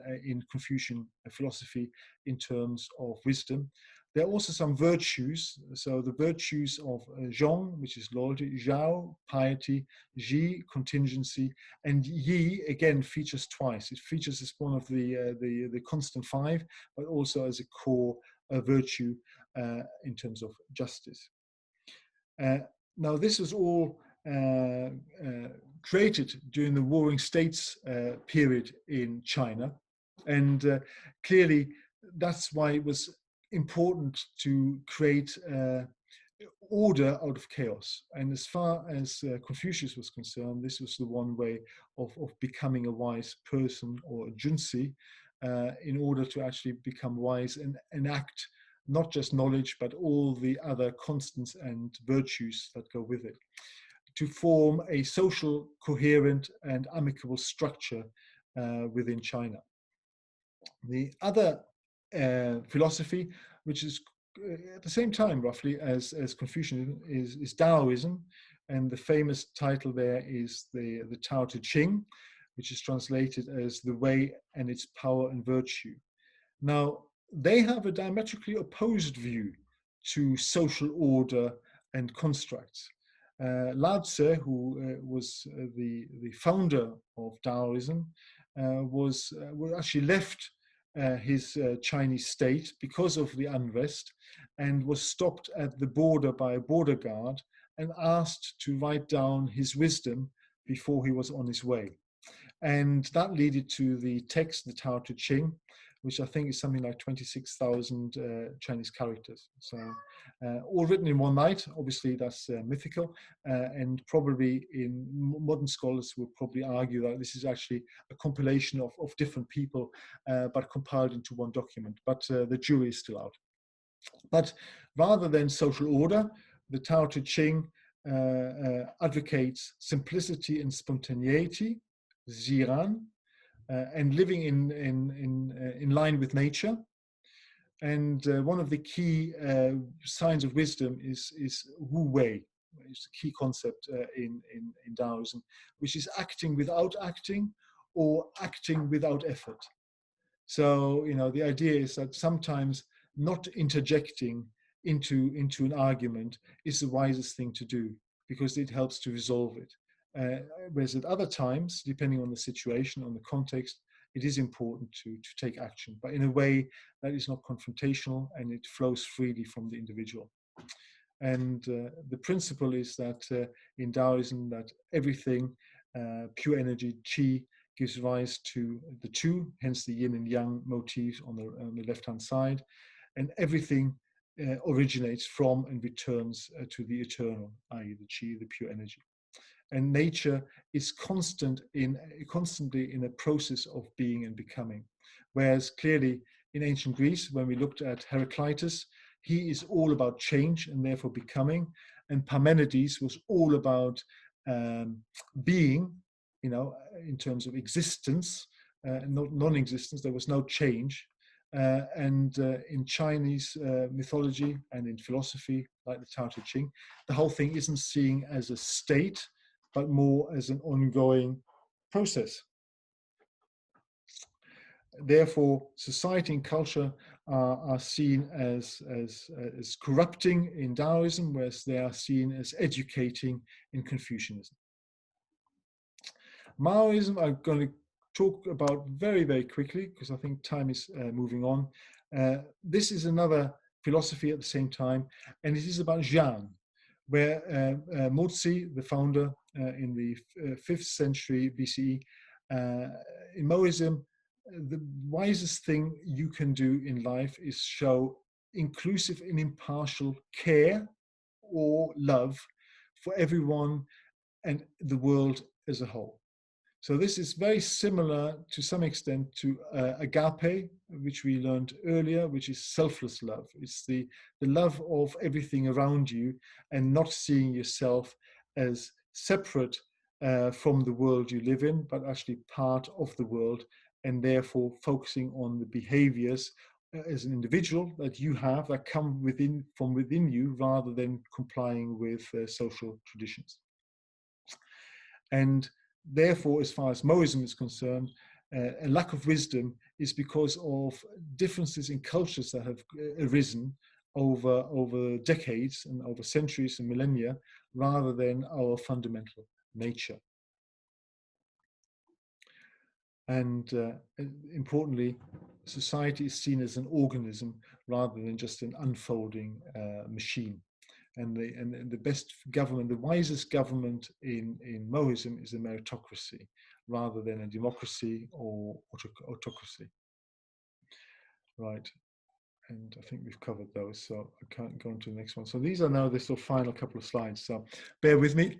Confucian philosophy in terms of wisdom. There are also some virtues. So the virtues of Zhong, which is loyalty, Zhao, piety, Ji, contingency, and Yi again features twice. It features as one of the constant 5, but also as a core virtue in terms of justice. Now, this was all created during the Warring States period in China, and clearly that's why it was important to create order out of chaos. And as far as Confucius was concerned, this was the one way of becoming a wise person, or a junzi, in order to actually become wise and act not just knowledge, but all the other constants and virtues that go with it, to form a social, coherent, and amicable structure within China. The other philosophy, which is at the same time roughly as Confucianism, is Taoism, and the famous title there is the Tao Te Ching, which is translated as the way and its power and virtue. Now, they have a diametrically opposed view to social order and constructs. Lao Tzu, who was the founder of Taoism, was actually left his Chinese state because of the unrest, and was stopped at the border by a border guard and asked to write down his wisdom before he was on his way. And that led to the text, the Tao Te Ching, which I think is something like 26,000 Chinese characters. So all written in one night. Obviously that's mythical, and probably in modern scholars will probably argue that this is actually a compilation of different people, but compiled into one document. But the jury is still out. But rather than social order, the Tao Te Ching advocates simplicity and spontaneity, Ziran, and living in line with nature. And one of the key signs of wisdom is Wu Wei. It's a key concept in Taoism, which is acting without acting, or acting without effort. So, you know, the idea is that sometimes not interjecting into an argument is the wisest thing to do, because it helps to resolve it. Whereas at other times, depending on the situation, on the context, it is important to take action, but in a way that is not confrontational, and it flows freely from the individual. And the principle is that in Taoism, that everything, pure energy, qi, gives rise to the two, hence the yin and yang motifs on the left-hand side, and everything originates from and returns to the eternal, i.e. the qi, the pure energy. And nature is constantly in a process of being and becoming. Whereas clearly in ancient Greece, when we looked at Heraclitus, he is all about change and therefore becoming. And Parmenides was all about being, you know, in terms of existence, not non-existence. There was no change. And in Chinese mythology and in philosophy, like the Tao Te Ching, the whole thing isn't seen as a state, but more as an ongoing process. Therefore, society and culture are seen as corrupting in Taoism, whereas they are seen as educating in Confucianism. Maoism, I'm going to talk about very, very quickly, because I think time is moving on. This is another philosophy at the same time, and it is about Zhan, where Mozi, the founder in the 5th century BCE, in Maoism, the wisest thing you can do in life is show inclusive and impartial care or love for everyone and the world as a whole. So this is very similar to some extent to agape, which we learned earlier, which is selfless love. It's the love of everything around you, and not seeing yourself as separate from the world you live in, but actually part of the world and therefore focusing on the behaviors as an individual that you have that come from within you, rather than complying with social traditions. And therefore, as far as Mohism is concerned, a lack of wisdom is because of differences in cultures that have arisen over decades and over centuries and millennia, rather than our fundamental nature. And importantly, society is seen as an organism rather than just an unfolding machine. And the best government, the wisest government in Mohism is a meritocracy, rather than a democracy or autocracy. Right. And I think we've covered those, so I can't go on to the next one. So these are now the sort of final couple of slides. So bear with me.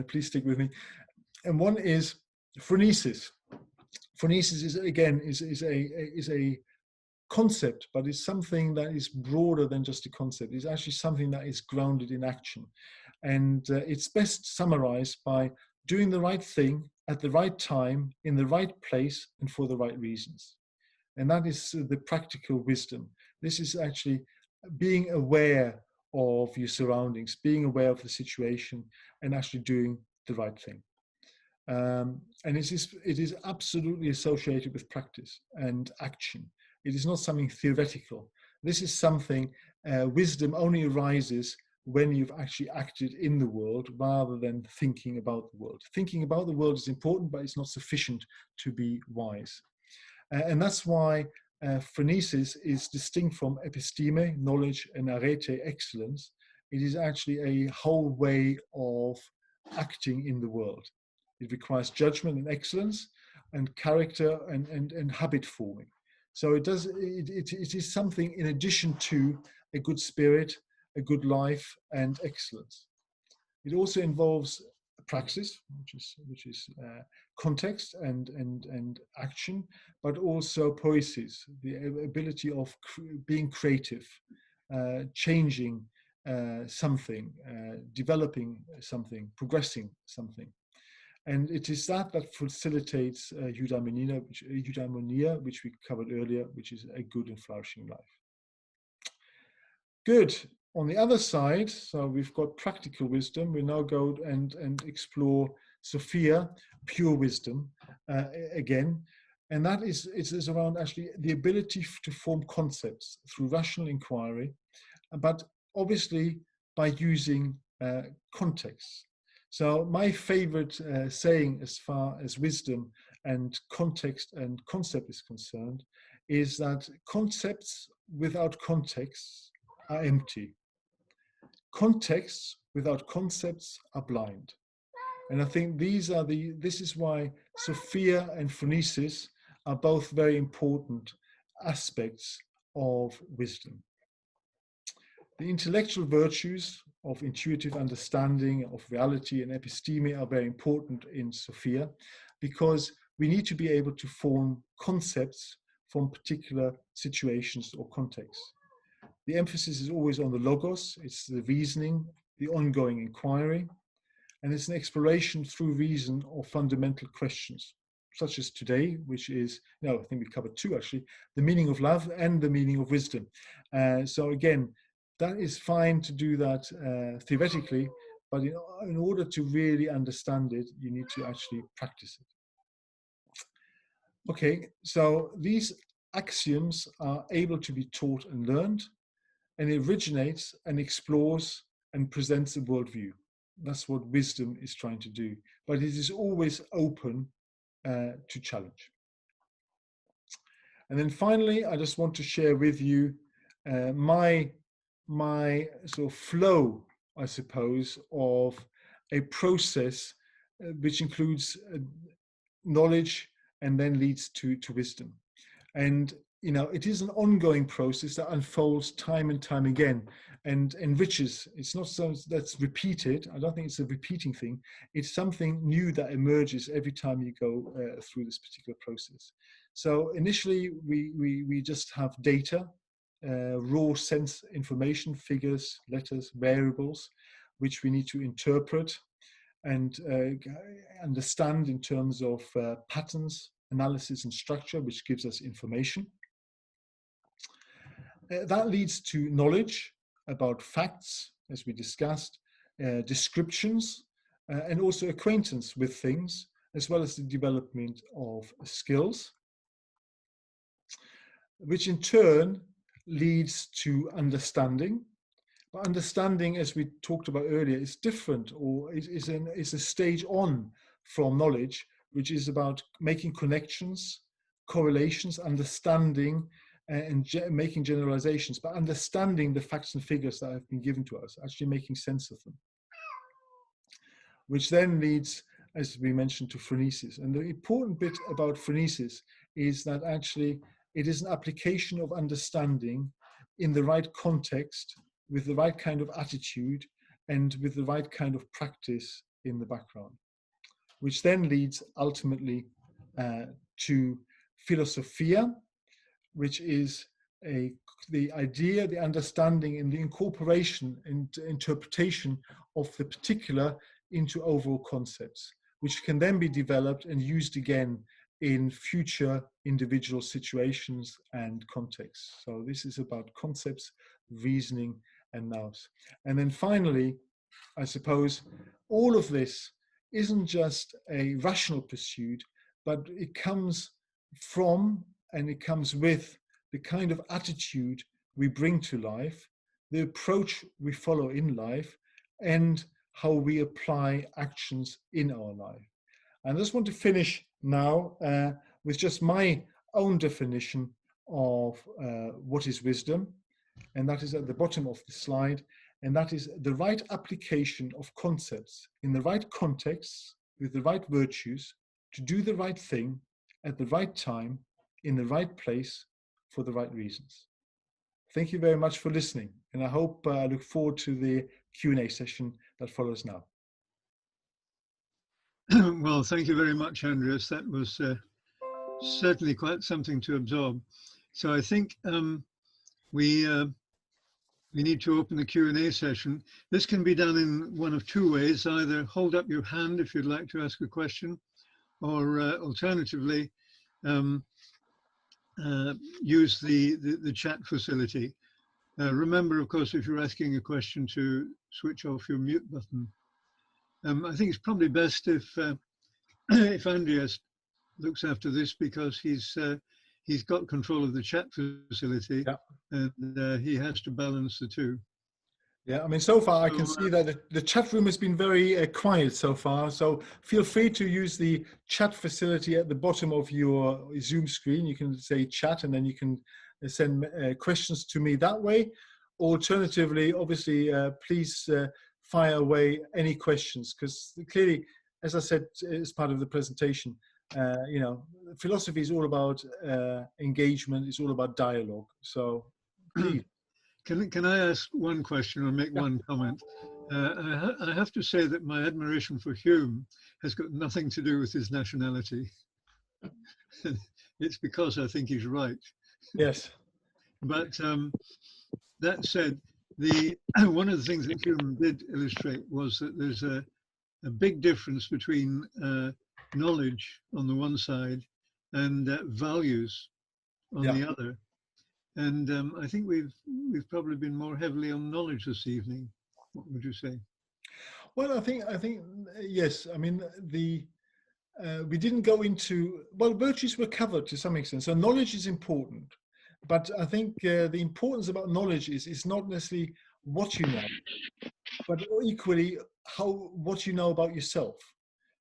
Please stick with me. And one is Phronesis. Phronesis is again is a concept, but it's something that is broader than just a concept. It's actually something that is grounded in action, and it's best summarized by doing the right thing at the right time, in the right place, and for the right reasons. And that is the practical wisdom. This is actually being aware of your surroundings, being aware of the situation, and actually doing the right thing. And it is absolutely associated with practice and action. It is not something theoretical. This is something, wisdom only arises when you've actually acted in the world, rather than thinking about the world. Thinking about the world is important, but it's not sufficient to be wise. And that's why Phronesis is distinct from episteme, knowledge, and arete, excellence. It is actually a whole way of acting in the world. It requires judgment and excellence, and character and habit forming. So it is something in addition to a good spirit, a good life, and excellence. It also involves praxis, which is context and action, but also poiesis, the ability of being creative, changing something, developing something, progressing something. And it is that facilitates eudaimonia, which we covered earlier, which is a good and flourishing life. Good. On the other side, so we've got practical wisdom. We now go and explore Sophia, pure wisdom, again. And that is around actually the ability to form concepts through rational inquiry, but obviously by using context. So my favorite saying as far as wisdom and context and concept is concerned is that concepts without context are empty. Contexts without concepts are blind. And I think this is why Sophia and Phronesis are both very important aspects of wisdom. The intellectual virtues of intuitive understanding of reality and episteme are very important in Sophia, because we need to be able to form concepts from particular situations or contexts. The emphasis is always on the logos, it's the reasoning, the ongoing inquiry, and it's an exploration through reason of fundamental questions, such as today, which is, I think we covered two actually, the meaning of love and the meaning of wisdom. So again, that is fine to do that theoretically, but in order to really understand it, you need to actually practice it. Okay, so these axioms are able to be taught and learned, and it originates and explores and presents a worldview. That's what wisdom is trying to do, but it is always open to challenge. And then finally, I just want to share with you my sort of flow, I suppose, of a process which includes knowledge and then leads to wisdom. And it is an ongoing process that unfolds time and time again and enriches. It's not something that's repeated. I don't think it's a repeating thing. It's something new that emerges every time you go through this particular process. So initially, we just have data, raw sense information, figures, letters, variables, which we need to interpret and understand in terms of patterns analysis and structure, which gives us information. That leads to knowledge about facts, as we discussed, descriptions, and also acquaintance with things, as well as the development of skills, which in turn leads to understanding. But understanding, as we talked about earlier, is different, or is a stage on from knowledge, which is about making connections, correlations, understanding, and making generalizations, but understanding the facts and figures that have been given to us, actually making sense of them. Which then leads, as we mentioned, to phronesis. And the important bit about phronesis is that actually it is an application of understanding in the right context, with the right kind of attitude, and with the right kind of practice in the background, which then leads ultimately to philosophia, which is the idea, the understanding, and the incorporation and interpretation of the particular into overall concepts, which can then be developed and used again in future individual situations and contexts. So this is about concepts, reasoning, and nous. And then finally, I suppose all of this isn't just a rational pursuit, but it comes from and it comes with the kind of attitude we bring to life, the approach we follow in life, and how we apply actions in our life. And I just want to finish now with just my own definition of what is wisdom, and that is at the bottom of the slide, and that is the right application of concepts in the right contexts with the right virtues to do the right thing at the right time in the right place for the right reasons. Thank you very much for listening, and I hope I look forward to the Q&A session that follows now. Well, thank you very much, Andreas. That was certainly quite something to absorb. So I think we need to open the Q&A session. This can be done in one of two ways: either hold up your hand if you'd like to ask a question, or alternatively, use the chat facility. Remember, of course, if you're asking a question, to switch off your mute button. I think it's probably best if Andreas looks after this, because he's got control of the chat facility, Yeah. and he has to balance the two. Yeah, I mean, so far I can see that the chat room has been very quiet so far. So feel free to use the chat facility at the bottom of your Zoom screen. You can say chat, and then you can send questions to me that way. Alternatively, obviously, please fire away any questions, because clearly, as I said as part of the presentation, you know, philosophy is all about engagement. It's all about dialogue. So please. Can I ask one question or make one comment? I have to say that my admiration for Hume has got nothing to do with his nationality. It's because I think he's right. Yes. But that said, one of the things that Hume did illustrate was that there's a big difference between knowledge on the one side and values on the other. And I think we've probably been more heavily on knowledge this evening. What would you say? Well, I think yes. I mean, we didn't go into, well, virtues were covered to some extent. So knowledge is important, but I think the importance about knowledge is not necessarily what you know, but equally what you know about yourself.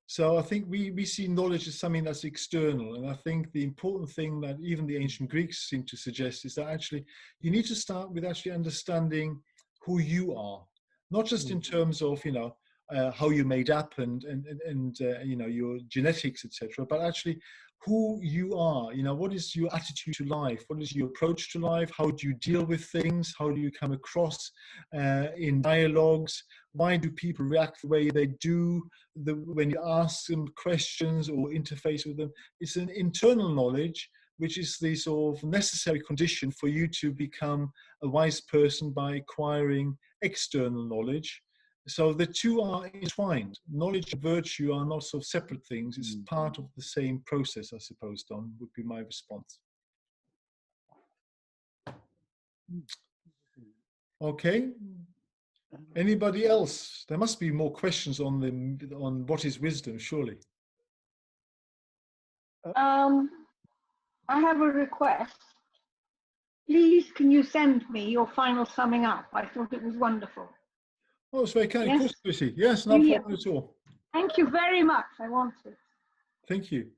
So I think we see knowledge as something that's external. And I think the important thing that even the ancient Greeks seem to suggest is that actually you need to start with actually understanding who you are, not just in terms of, you know, how you're made up and you know, your genetics, etc., but actually who you are. You know, what is your attitude to life? What is your approach to life? How do you deal with things? How do you come across in dialogues? Why do people react the way they do when you ask them questions or interface with them? It's an internal knowledge, which is the sort of necessary condition for you to become a wise person by acquiring external knowledge. So the two are entwined. Knowledge and virtue are not sort of separate things. It's part of the same process, I suppose, Don, would be my response. Okay. Anybody else? There must be more questions on what is wisdom, surely. I have a request. Please, can you send me your final summing up? I thought it was wonderful. Oh, it's very kind. Yes. Of course, Lucy. Yes, no Yeah. problem at all. Thank you very much. I want it. Thank you.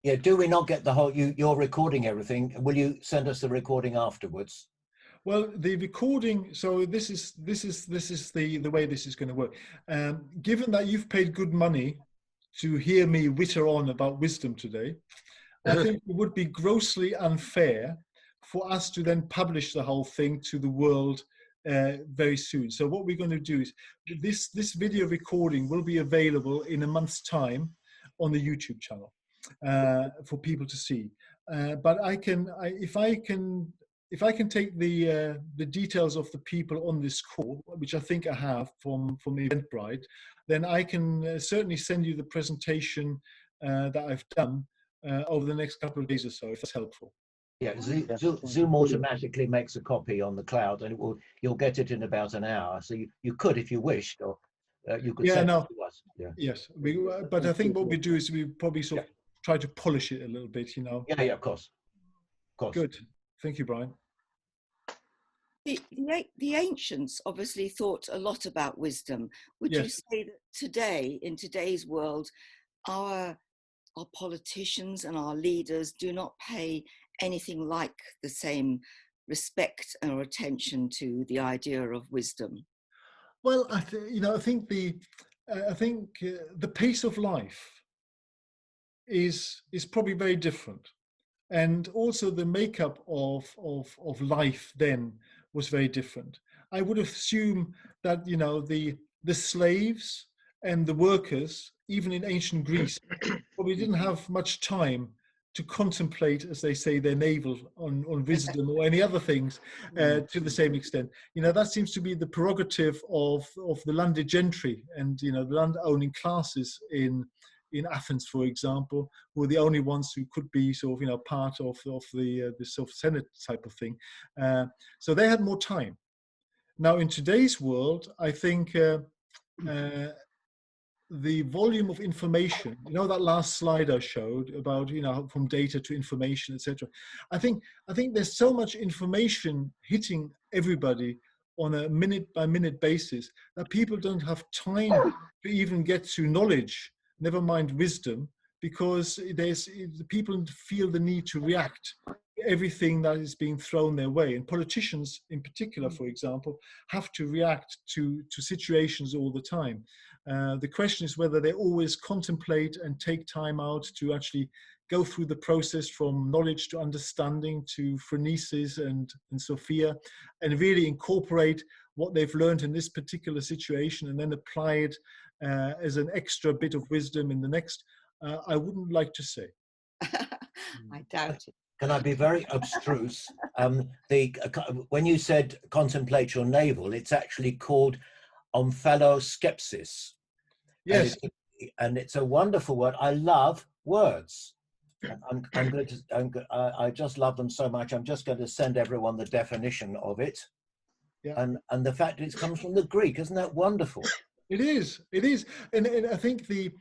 Yeah, do we not get the whole, you're recording everything. Will you send us the recording afterwards? Well, the recording, so this is the way this is going to work. Given that you've paid good money to hear me witter on about wisdom today, I think it would be grossly unfair for us to then publish the whole thing to the world very soon. So what we're going to do is this video recording will be available in a month's time on the YouTube channel for people to see. But if I can take the details of the people on this call, which I think I have from Eventbrite, then I can certainly send you the presentation that I've done over the next couple of days or so, if that's helpful. Yeah, Zoom automatically makes a copy on the cloud, and you'll get it in about an hour. So you could, if you wished, or you could send it to us. Yeah. Yes, but I think what we do is we probably sort of try to polish it a little bit, you know. Yeah, of course. Of course. Good. Thank you, Brian. The ancients obviously thought a lot about wisdom. Would you say that today, in today's world, our politicians and our leaders do not pay anything like the same respect or attention to the idea of wisdom? Well, I think the pace of life is probably very different, and also the makeup of life then was very different. I would assume that the slaves and the workers, even in ancient Greece, probably didn't have much time to contemplate, as they say, their navel on wisdom or any other things to the same extent. That seems to be the prerogative of the landed gentry and the land-owning classes in Athens, for example, who were the only ones who could be sort of part of the sort of Senate type of thing. So they had more time. Now in today's world, I think the volume of information, that last slide I showed about, from data to information, etc. I think there's so much information hitting everybody on a minute by minute basis that people don't have time to even get to knowledge, never mind wisdom, because the people feel the need to react to everything that is being thrown their way. And politicians in particular, for example, have to react to situations all the time. The question is whether they always contemplate and take time out to actually go through the process from knowledge to understanding to Phronesis and Sophia, and really incorporate what they've learned in this particular situation and then apply it as an extra bit of wisdom in the next. I wouldn't like to say. I doubt it. Can I be very abstruse? When you said contemplate your navel, it's actually called omphaloskepsis. Yes. And it's a wonderful word. I love words. I just love them so much. I'm just going to send everyone the definition of it. Yeah. And the fact it comes from the Greek, isn't that wonderful? It is. And I think the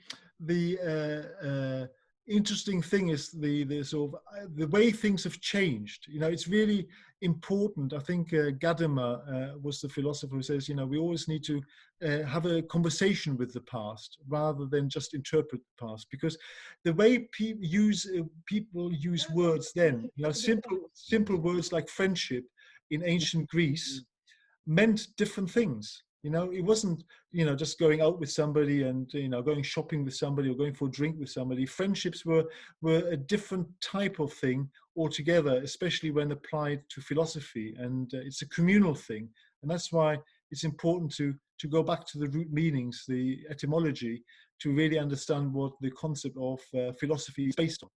interesting thing is the sort of the way things have changed. It's really important. I think Gadamer was the philosopher who says, we always need to have a conversation with the past rather than just interpret the past, because the way people use words then, simple words like friendship in ancient Greece meant different things. It wasn't, just going out with somebody and, going shopping with somebody or going for a drink with somebody. Friendships were a different type of thing altogether, especially when applied to philosophy. And it's a communal thing. And that's why it's important to go back to the root meanings, the etymology, to really understand what the concept of philosophy is based on.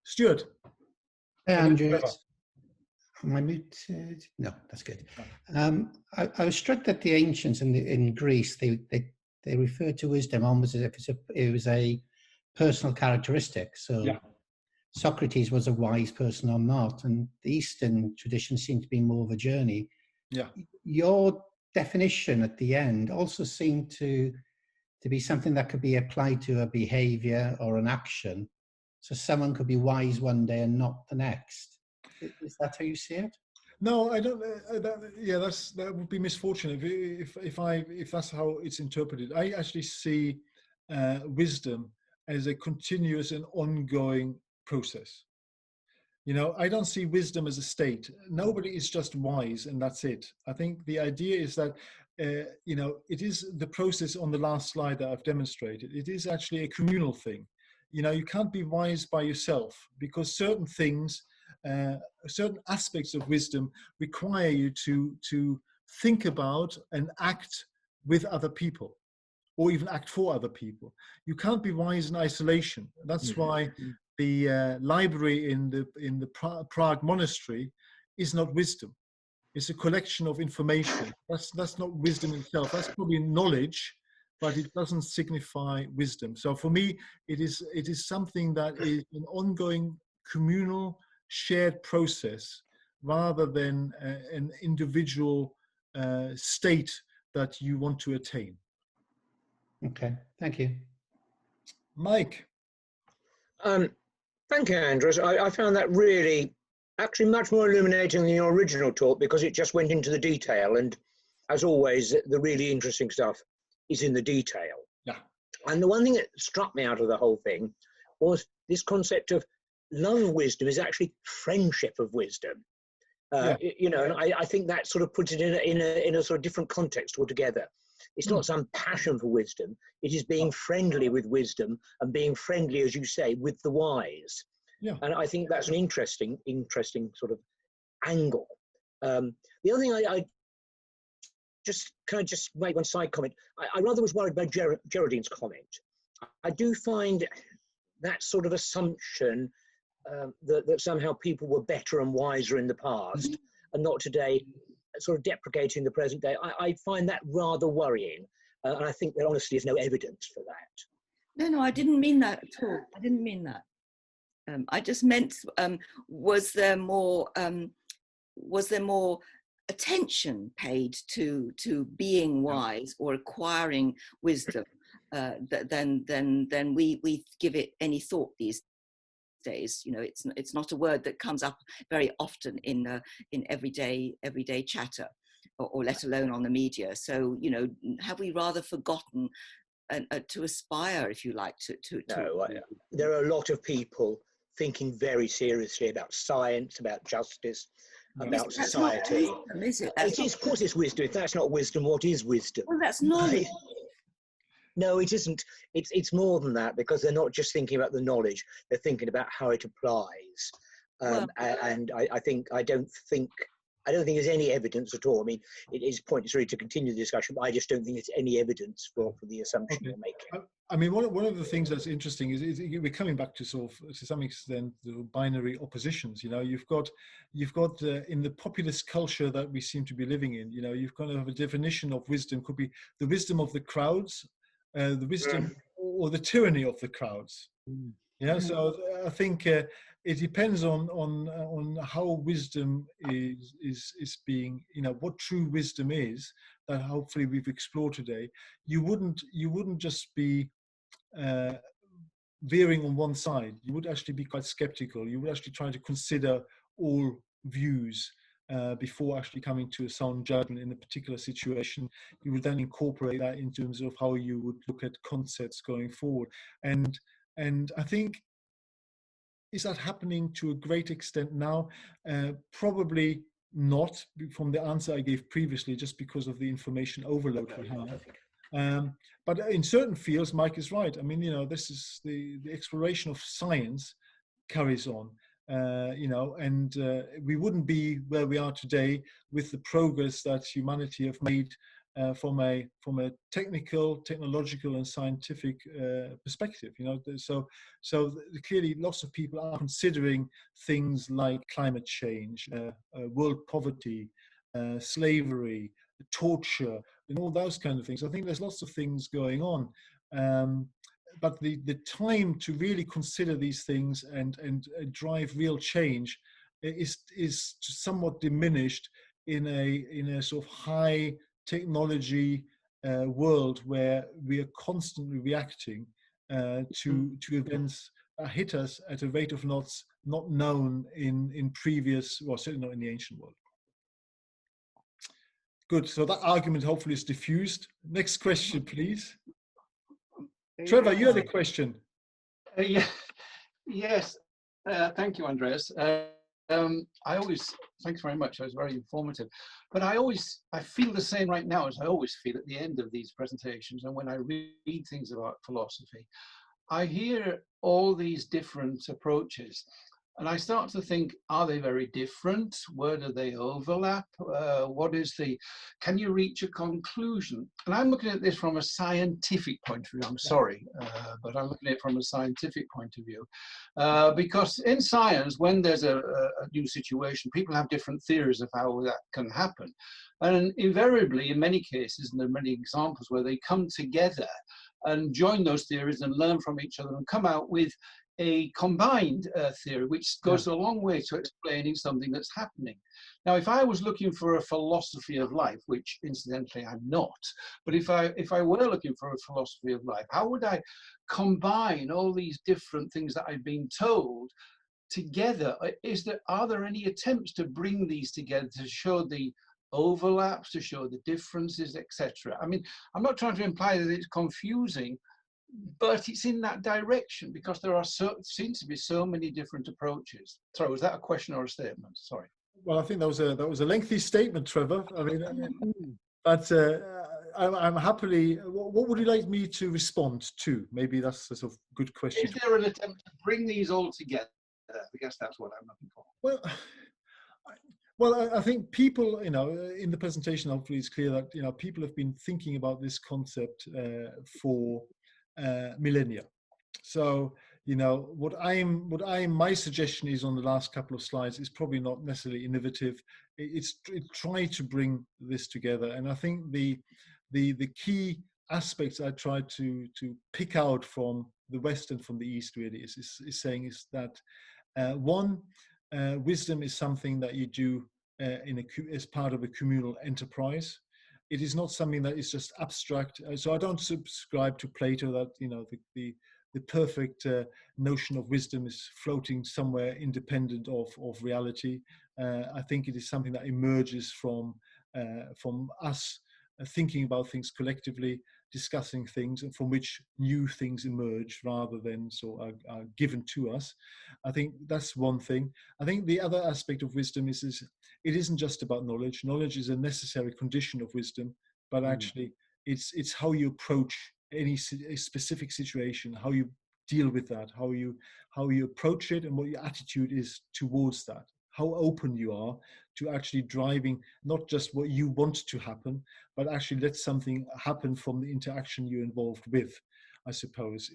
Stuart. Hey, Andreas. Am I muted? No, that's good. I was struck that the ancients in Greece, they referred to wisdom almost as if it was a personal characteristic. So Yeah. Socrates was a wise person or not, and the Eastern tradition seemed to be more of a journey. Yeah. Your definition at the end also seemed to be something that could be applied to a behavior or an action. So someone could be wise one day and not the next. Is that how you see it? No, I don't. That would be misfortune if that's how it's interpreted. I actually see wisdom as a continuous and ongoing process. You know, I don't see wisdom as a state. Nobody is just wise and that's it. I think the idea is that, you know, it is the process on the last slide that I've demonstrated. It is actually a communal thing. You know, you can't be wise by yourself because certain things, certain aspects of wisdom require you to think about and act with other people, or even act for other people. You can't be wise in isolation. That's why the library in the Prague monastery is not wisdom. It's a collection of information. That's not wisdom itself. That's probably knowledge, but it doesn't signify wisdom. So for me, it is something that is an ongoing communal shared process rather than an individual state that you want to attain. Okay, thank you. Mike. Thank you, Andreas. I found that really actually much more illuminating than your original talk because it just went into the detail. And as always, the really interesting stuff is in the detail. Yeah. And the one thing that struck me out of the whole thing was this concept of love of wisdom is actually friendship of wisdom. You know, and I think that sort of puts it in a sort of different context altogether. It's not some passion for wisdom. It is being friendly with wisdom and being friendly, as you say, with the wise. Yeah. And I think that's an interesting sort of angle. The other thing I just make one side comment. I rather was worried by Geraldine's comment. I do find that sort of assumption that somehow people were better and wiser in the past and not today, sort of deprecating the present day. I find that rather worrying, and I think there honestly is no evidence for that. No, I didn't mean that at all. I didn't mean that. I just meant, was there more attention paid to being wise or acquiring wisdom than we give it any thought these days? You know, it's not a word that comes up very often in everyday chatter, or let alone on the media. So, you know, have we rather forgotten to aspire, if you like, to No, there are a lot of people thinking very seriously about science, about justice, about society. Wisdom, is it? It is, of course, it's wisdom. If that's not wisdom, what is wisdom? Well, that's knowledge. No, it isn't. It's more than that, because they're not just thinking about the knowledge; they're thinking about how it applies. And I don't think there's any evidence at all. I mean, it is pointless really to continue the discussion, but I just don't think there's any evidence for the assumption you're making. I mean, one of the things that's interesting is we're coming back to sort of, to some extent, the binary oppositions. You know, you've got in the populist culture that we seem to be living in, you know, you've got to have a definition of wisdom. Could be the wisdom of the crowds, the wisdom or the tyranny of the crowds. You know, so I think it depends on how wisdom is being, you know, what true wisdom is, that hopefully we've explored today. You wouldn't just be veering on one side. You would actually be quite skeptical. You would actually try to consider all views before actually coming to a sound judgment in a particular situation. You would then incorporate that in terms of how you would look at concepts going forward. And I think, is that happening to a great extent now? Probably not, from the answer I gave previously, just because of the information overload we have. But in certain fields, Mike is right. I mean, you know, this is the exploration of science carries on, you know, and we wouldn't be where we are today with the progress that humanity have made from a technical, technological, and scientific perspective. So clearly, lots of people are considering things like climate change, world poverty, slavery, torture, and all those kind of things. I think there's lots of things going on. But the time to really consider these things and drive real change is somewhat diminished in a sort of high technology world where we are constantly reacting to events that hit us at a rate of knots not known in previous, well, certainly not in the ancient world. Good. So that argument hopefully is diffused. Next question, please. Trevor, you had a question. Yes. Thank you, Andreas. Thanks very much. That was very informative. But I feel the same right now as I always feel at the end of these presentations. And when I read things about philosophy, I hear all these different approaches. And I start to think, are they very different? Where do they overlap? Can you reach a conclusion? And I'm looking at this from a scientific point of view. I'm sorry, but I'm looking at it from a scientific point of view. Because in science, when there's a new situation, people have different theories of how that can happen. And invariably, in many cases, and there are many examples where they come together and join those theories and learn from each other and come out with a combined theory, which goes a long way to explaining something that's happening. Now, if I was looking for a philosophy of life, which incidentally I'm not, but if I were looking for a philosophy of life, how would I combine all these different things that I've been told together? Are there any attempts to bring these together to show the overlaps, to show the differences, etc.? I mean, I'm not trying to imply that it's confusing, but it's in that direction because there seems to be so many different approaches. Sorry, was that a question or a statement? Sorry. Well, I think that was a lengthy statement, Trevor. I mean, but I'm happily. What would you like me to respond to? Maybe that's a sort of good question. Is there an attempt to bring these all together? I guess that's what I'm looking for. Well, I think people, in the presentation, hopefully it's clear that people have been thinking about this concept for millennia. So my suggestion is on the last couple of slides is probably not necessarily innovative. It's try to bring this together, and I think the key aspects I try to pick out from the West and from the East really is saying is that one, wisdom is something that you do as part of a communal enterprise. It is not something that is just abstract. So I don't subscribe to Plato that the perfect notion of wisdom is floating somewhere independent of reality. I think it is something that emerges from us thinking about things collectively, discussing things, and from which new things emerge rather than are given to us. I think that's one thing. I think the other aspect of wisdom is it isn't just about knowledge. Knowledge is a necessary condition of wisdom, but actually it's how you approach a specific situation, how you deal with that, how you approach it, and what your attitude is towards that. How open you are to actually driving not just what you want to happen, but actually let something happen from the interaction you're involved with. I suppose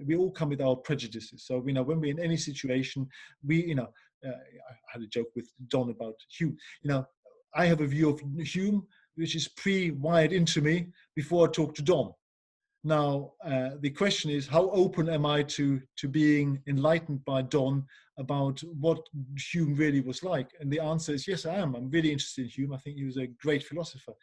we all come with our prejudices. So when we're in any situation, I had a joke with Don about Hume. I have a view of Hume which is pre-wired into me before I talk to Don. Now, the question is, how open am I to being enlightened by Don about what Hume really was like? And the answer is, yes, I am. I'm really interested in Hume. I think he was a great philosopher.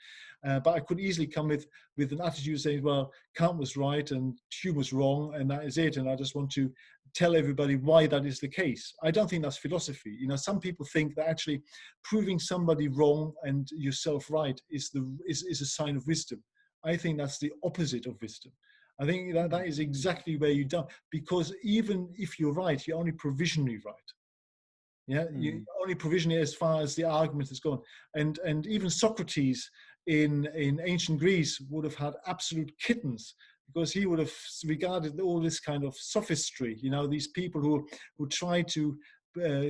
But I could easily come with an attitude saying, well, Kant was right and Hume was wrong, and that is it. And I just want to tell everybody why that is the case. I don't think that's philosophy. Some people think that actually proving somebody wrong and yourself right is a sign of wisdom. I think that's the opposite of wisdom. I think that is exactly where you don't, because even if you're right, you're only provisionally right. Yeah, you're only provisionally as far as the argument has gone. And even Socrates in ancient Greece would have had absolute kittens, because he would have regarded all this kind of sophistry, these people who try to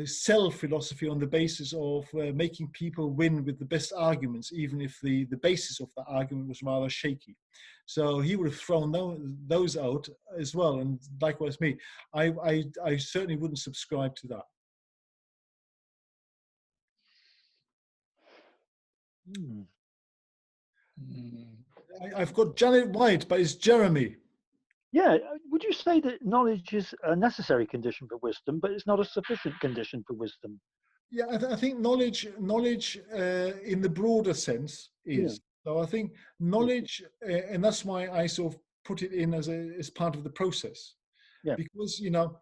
sell philosophy on the basis of making people win with the best arguments, even if the basis of the argument was rather shaky. So he would have thrown those out as well. And likewise me, I certainly wouldn't subscribe to that. I've got Janet White, but it's Jeremy. Yeah, would you say that knowledge is a necessary condition for wisdom, but it's not a sufficient condition for wisdom? Yeah, I think knowledge in the broader sense is. Yeah. So I think knowledge, and that's why I sort of put it in as part of the process. Yeah. Because, you know,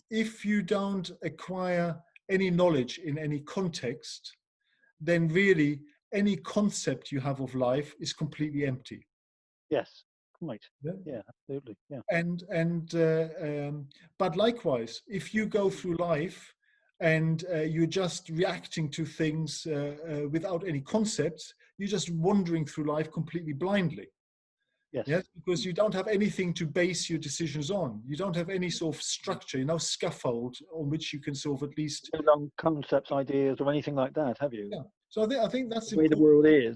if you don't acquire any knowledge in any context, then really any concept you have of life is completely empty. Yes. Right. Yeah, absolutely. Yeah. But likewise, if you go through life and you're just reacting to things without any concepts, you're just wandering through life completely blindly. Yes. Yes, because you don't have anything to base your decisions on. You don't have any sort of structure, no scaffold on which you can sort of at least concepts, ideas, or anything like that, have you? Yeah. So I think that's the way the world is.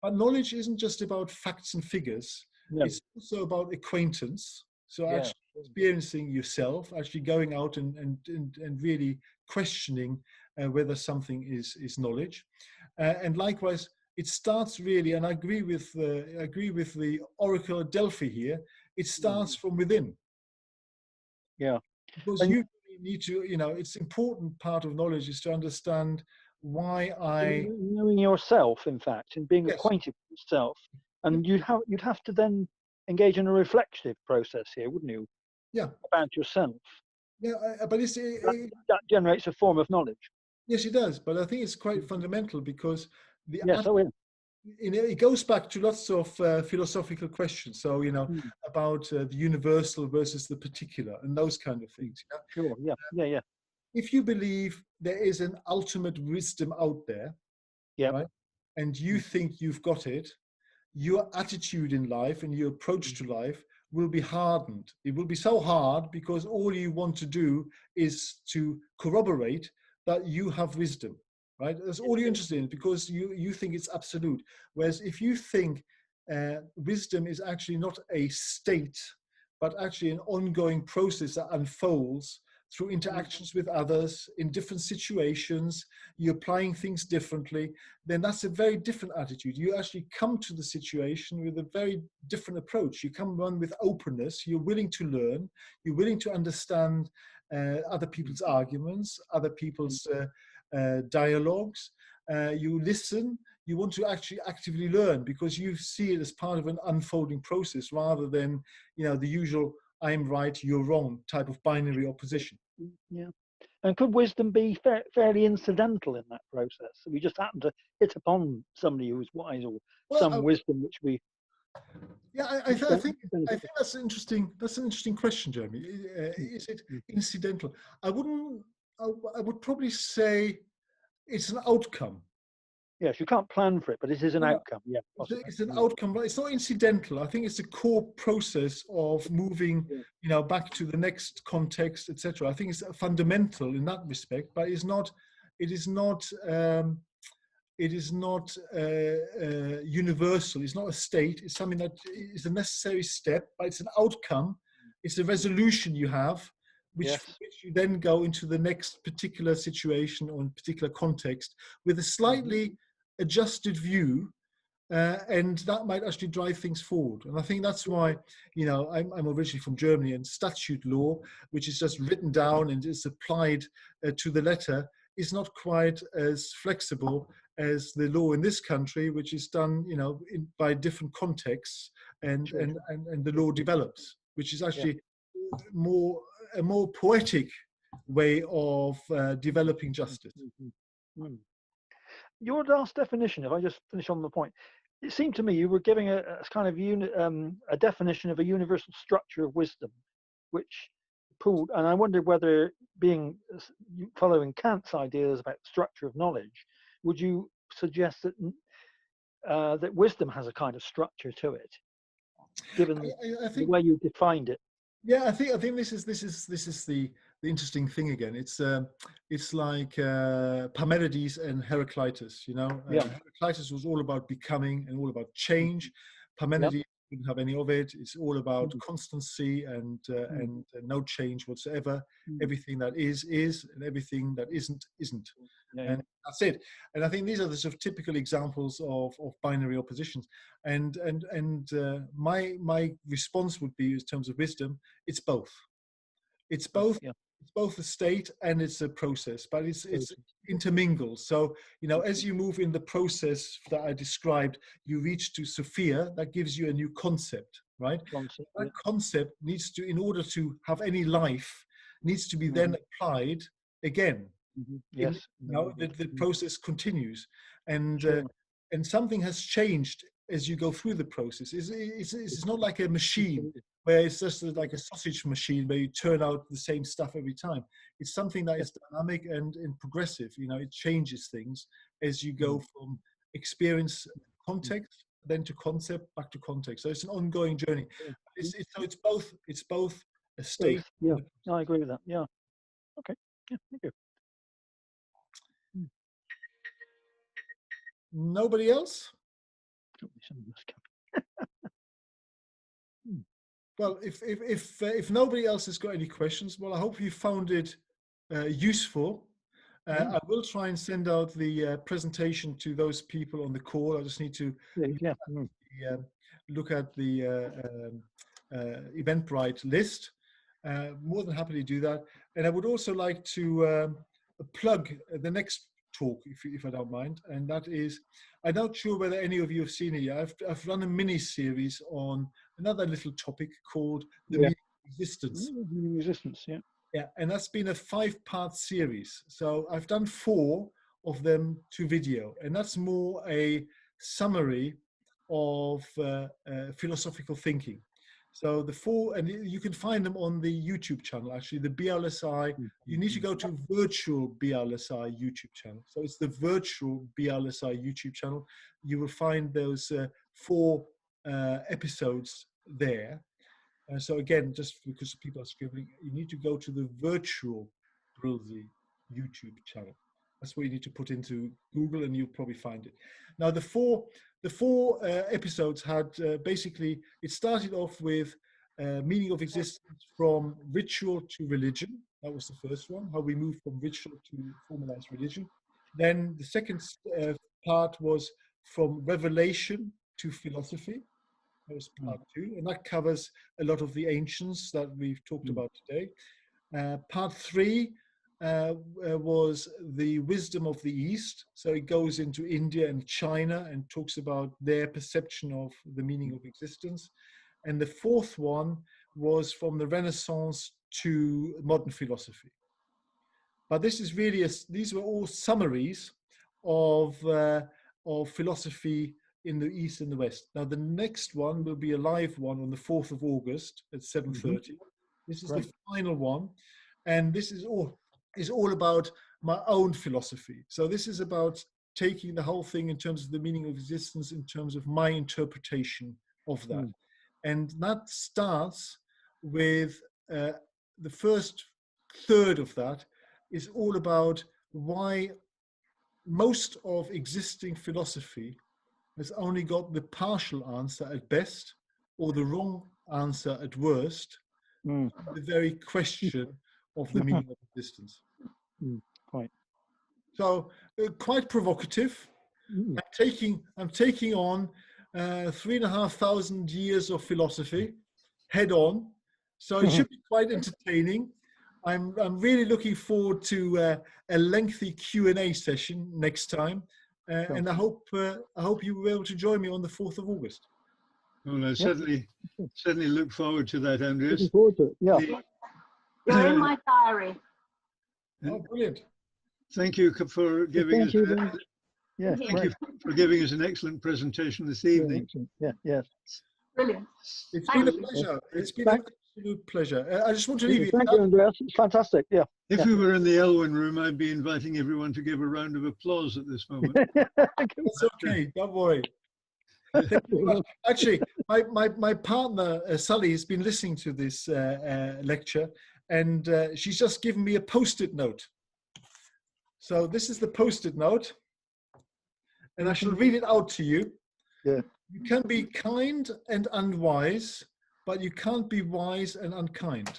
But knowledge isn't just about facts and figures. No. It's also about acquaintance. So actually experiencing yourself, actually going out and really questioning whether something is knowledge. And likewise, it starts really, and I agree with the Oracle at Delphi here. It starts from within. Yeah. Because you need to, you know, it's important part of knowledge is to understand why knowing yourself, in fact, and being acquainted with yourself. And you'd have to then engage in a reflexive process here, wouldn't you? Yeah. About yourself. Yeah, but that generates a form of knowledge. Yes, it does. But I think it's quite fundamental because it goes back to lots of philosophical questions. So, you know, about the universal versus the particular and those kind of things. Sure. Yeah. If you believe there is an ultimate wisdom out there, right, and you think you've got it, your attitude in life and your approach to life will be hardened. It will be so hard because all you want to do is to corroborate that you have wisdom, right? That's all you're interested in because you think it's absolute. Whereas if you think wisdom is actually not a state, but actually an ongoing process that unfolds through interactions with others in different situations, you're applying things differently, then that's a very different attitude. You actually come to the situation with a very different approach. You come on with openness, you're willing to learn, you're willing to understand other people's arguments, other people's dialogues, you listen, you want to actually actively learn because you see it as part of an unfolding process rather than, you know, the usual I'm right, you're wrong type of binary opposition. Yeah. And could wisdom be fairly incidental in that process? So we just happen to hit upon somebody who's wise or some wisdom which we... Yeah, I think that's an interesting question, Jeremy. Is it incidental? I would probably say it's an outcome. Yes, you can't plan for it, but it is an outcome. Yeah, it's an outcome, but it's not incidental. I think it's a core process of moving, you know, back to the next context, etc. I think it's fundamental in that respect, but it is not universal. It's not a state. It's something that is a necessary step, but it's an outcome. It's a resolution you have, which you then go into the next particular situation or particular context with a slightly adjusted view, and that might actually drive things forward. And I think that's why, you know, I'm originally from Germany, and statute law, which is just written down and is applied to the letter, is not quite as flexible as the law in this country, which is done, you know, by different contexts, and the law develops, which is actually a more poetic way of developing justice. Your last definition, if I just finish on the point, it seemed to me you were giving a kind of a definition of a universal structure of wisdom, which pulled, and I wondered whether, following Kant's ideas about structure of knowledge, would you suggest that that wisdom has a kind of structure to it, given the way you defined it? Yeah, I think this is the interesting thing again. It's like Parmenides and Heraclitus. You know, Heraclitus was all about becoming and all about change. Parmenides didn't have any of it. It's all about constancy and no change whatsoever. Everything that is, and everything that isn't. And that's it. And I think these are the sort of typical examples of binary oppositions. And my response would be, in terms of wisdom, it's both. It's both. Yeah. It's both a state and it's a process, but it's intermingled. So, you know, as you move in the process that I described, you reach to Sophia. That gives you a new concept, right? That concept needs to, in order to have any life, needs to be then applied again. Yes. Now the process continues, and something has changed as you go through the process. It's not like a machine where it's just like a sausage machine where you turn out the same stuff every time. It's something that is dynamic and progressive. You know, it changes things as you go from experience, context, then to concept, back to context. So it's an ongoing journey. It's both a state. Yeah, no, I agree with that. Yeah. Okay. Yeah, thank you. Nobody else? Well, if nobody else has got any questions, well, I hope you found it useful. I will try and send out the presentation to those people on the call. I just need to look at the Eventbrite list. More than happy to do that. And I would also like to plug the next talk, if I don't mind, and that is, I'm not sure whether any of you have seen it yet. I've run a mini series on another little topic called the meaning of existence. Resistance, yeah. Yeah, and that's been a 5-part series. So I've done 4 of them to video, and that's more a summary of philosophical thinking. So the 4, and you can find them on the YouTube channel, actually, the BRLSI. You need to go to virtual BRLSI YouTube channel. So it's the virtual BRLSI YouTube channel. You will find those 4 episodes there. So again, just because people are scribbling, you need to go to the virtual BRLSI YouTube channel. That's what you need to put into Google, and you'll probably find it. Now, the four episodes had basically, it started off with meaning of existence from ritual to religion. That was the first one, how we moved from ritual to formalized religion. Then the second part was from revelation to philosophy. That was part 2, and that covers a lot of the ancients that we've talked about today. Part 3 was the wisdom of the East. So it goes into India and China and talks about their perception of the meaning of existence. And the 4th one was from the Renaissance to modern philosophy. But this is really, these were all summaries of philosophy in the East and the West. Now the next one will be a live one on the 4th of August at 7:30. This is the final one. And this is all about my own philosophy. So this is about taking the whole thing in terms of the meaning of existence, in terms of my interpretation of that. And that starts with the first third of that is all about why most of existing philosophy has only got the partial answer at best, or the wrong answer at worst, the very question of the meaning of existence. Quite. So quite provocative. I'm taking on 3,500 years of philosophy head on. So it should be quite entertaining. I'm really looking forward to a lengthy Q&A session next time, and I hope you will be able to join me on the 4th of August. Well, I certainly look forward to that, Andreas. Looking forward to it. Yeah. You're in my diary. Oh, brilliant! Thank you for giving us. Thank you for giving us an excellent presentation this evening. Yeah. Yes. Brilliant. It's been a pleasure. It's been an absolute pleasure. I just want to leave you. Thank you, Andreas. It's fantastic. Yeah. If we were in the Elwyn room, I'd be inviting everyone to give a round of applause at this moment. It's okay. Don't worry. Thank you very much. Actually, my partner, Sally, has been listening to this lecture, and she's just given me a post-it note. So this is the post-it note, and I shall read it out to you. Yeah. You can be kind and unwise, but you can't be wise and unkind.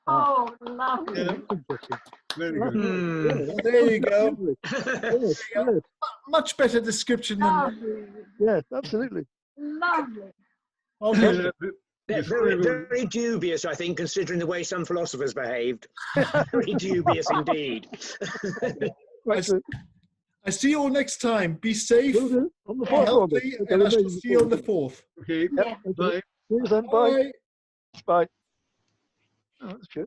Oh, lovely. Yeah. Very good. Mm. There you go. Yes, yes, Much better description than Lovely. yes, absolutely. Lovely. okay. Very dubious, I think, considering the way some philosophers behaved. Very dubious indeed. I see you all next time. Be safe, On the 4th healthy, and I shall see you on the 4th. Okay. Yeah. Bye. Cheers then. Bye. Bye. Oh, that's good.